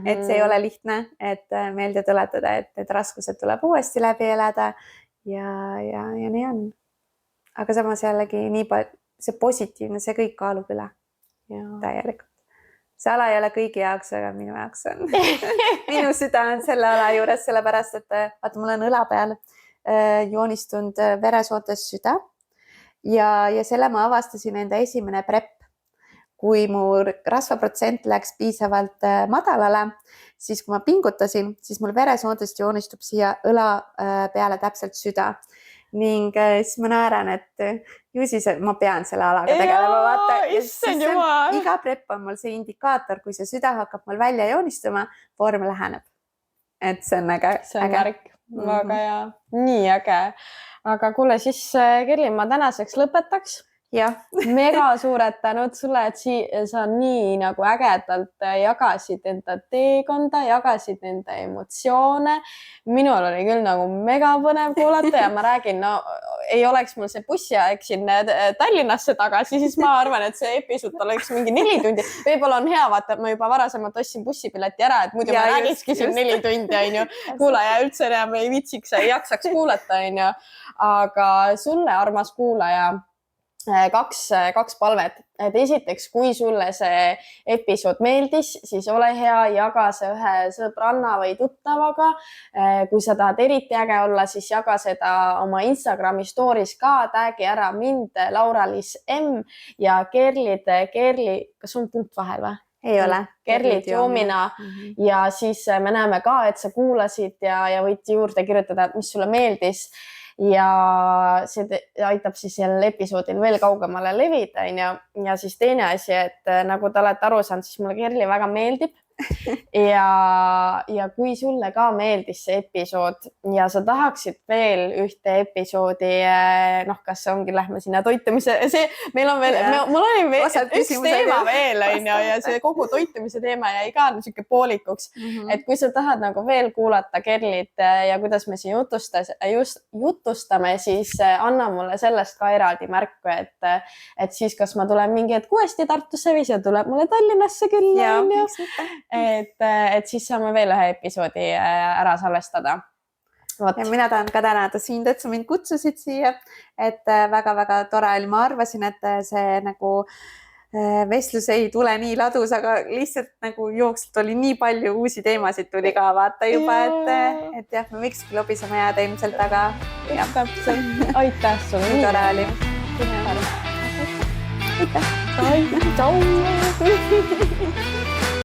et see ei ole lihtne, et meelde tuletada, et need raskused tuleb uuesti läbi elada ja nii on. Aga samas jällegi nii palju, see positiivne, see kõik kaalub üle täielikult. See ala ei ole kõigi jaoks, aga minu jaoks on. Minu süda on selle ala juures, sellepärast, et vaata, mul on õla peal joonistunud veresoontes süda ja selle ma avastasin enda esimene prep. Kui mu rasvaprotsent läks piisavalt madalale, siis kui ma pingutasin, siis mul veresoondest joonistub siia õla peale täpselt süda. Ning siis ma naeran, et ju siis ma pean selle alaga tegelema. Vaata. Iga prep on mul see indikaator, kui see süda hakkab mul välja joonistuma, vorm läheneb. Et see on äge. See on märk. Väga hea. Nii äge. Aga kuule, siis Kerli, ma tänaseks lõpetaks. Mega suured tänud sulle, et sa nii nagu ägedalt jagasid enda teekonda, jagasid enda emotsioone. Minul oli küll nagu mega põnev kuulata ja ma räägin, no ei oleks mul see bussiaeg sinna Tallinnasse tagasi, siis ma arvan, et see episood oleks mingi 4 tundi. Võib-olla on hea vaata, et ma juba varasemalt ostsin bussipileti ära, et muidu ma räägikski siin 4 tundi, on ju. Kuulaja üldse enam ei vitsiks, ei jaksaks kuulata, on ju. Aga sulle, armas kuulaja, kaks palvet, et esiteks, kui sulle see episood meeldis, siis ole hea, jaga see ühe sõbranna või tuttavaga. Kui sa tahad eriti äge olla, siis jaga seda oma Instagrami stories ka, tag'i ära mind, Laura-Liis M ja Kerli, kas on punkt vahel või? Ei ole. Kerli Diomina ja siis me näeme ka, et sa kuulasid ja võid juurde kirjutada, mis sulle meeldis. Ja see aitab siis sellel episoodil veel kaugemale levida, ja siis teine asi, et nagu te olete aru saanud, siis mulle Kerli väga meeldib ja kui sulle ka meeldis see episood ja sa tahaksid veel ühte episoodi, kas see ongi, lähme sinna toitumise, meil on veel, mul oli veel üks teema veel, ja see kogu toitumise teema jäi ka niisugune poolikuks, et kui sa tahad nagu veel kuulata Kerlit ja kuidas me siin jutustame, siis anna mulle sellest ka eraldi märku, et siis kas ma tulen mingi hetk uuesti Tartusse või see tuleb mulle Tallinnasse külla, et siis saame veel ühe episoodi ära salvestada. Ja mina tahan ka tänada sind, et sa mind kutsusid siia, et väga-väga tore oli. Ma arvasin, et see nagu vestlus ei tule nii ladus, aga lihtsalt nagu jooksult oli nii palju uusi teemasid tuli ka vaata juba, et jah, me võikski lobisema jääda ilmselt, aga aitäh sulle. Nii tore oli. Aitäh. Aitäh.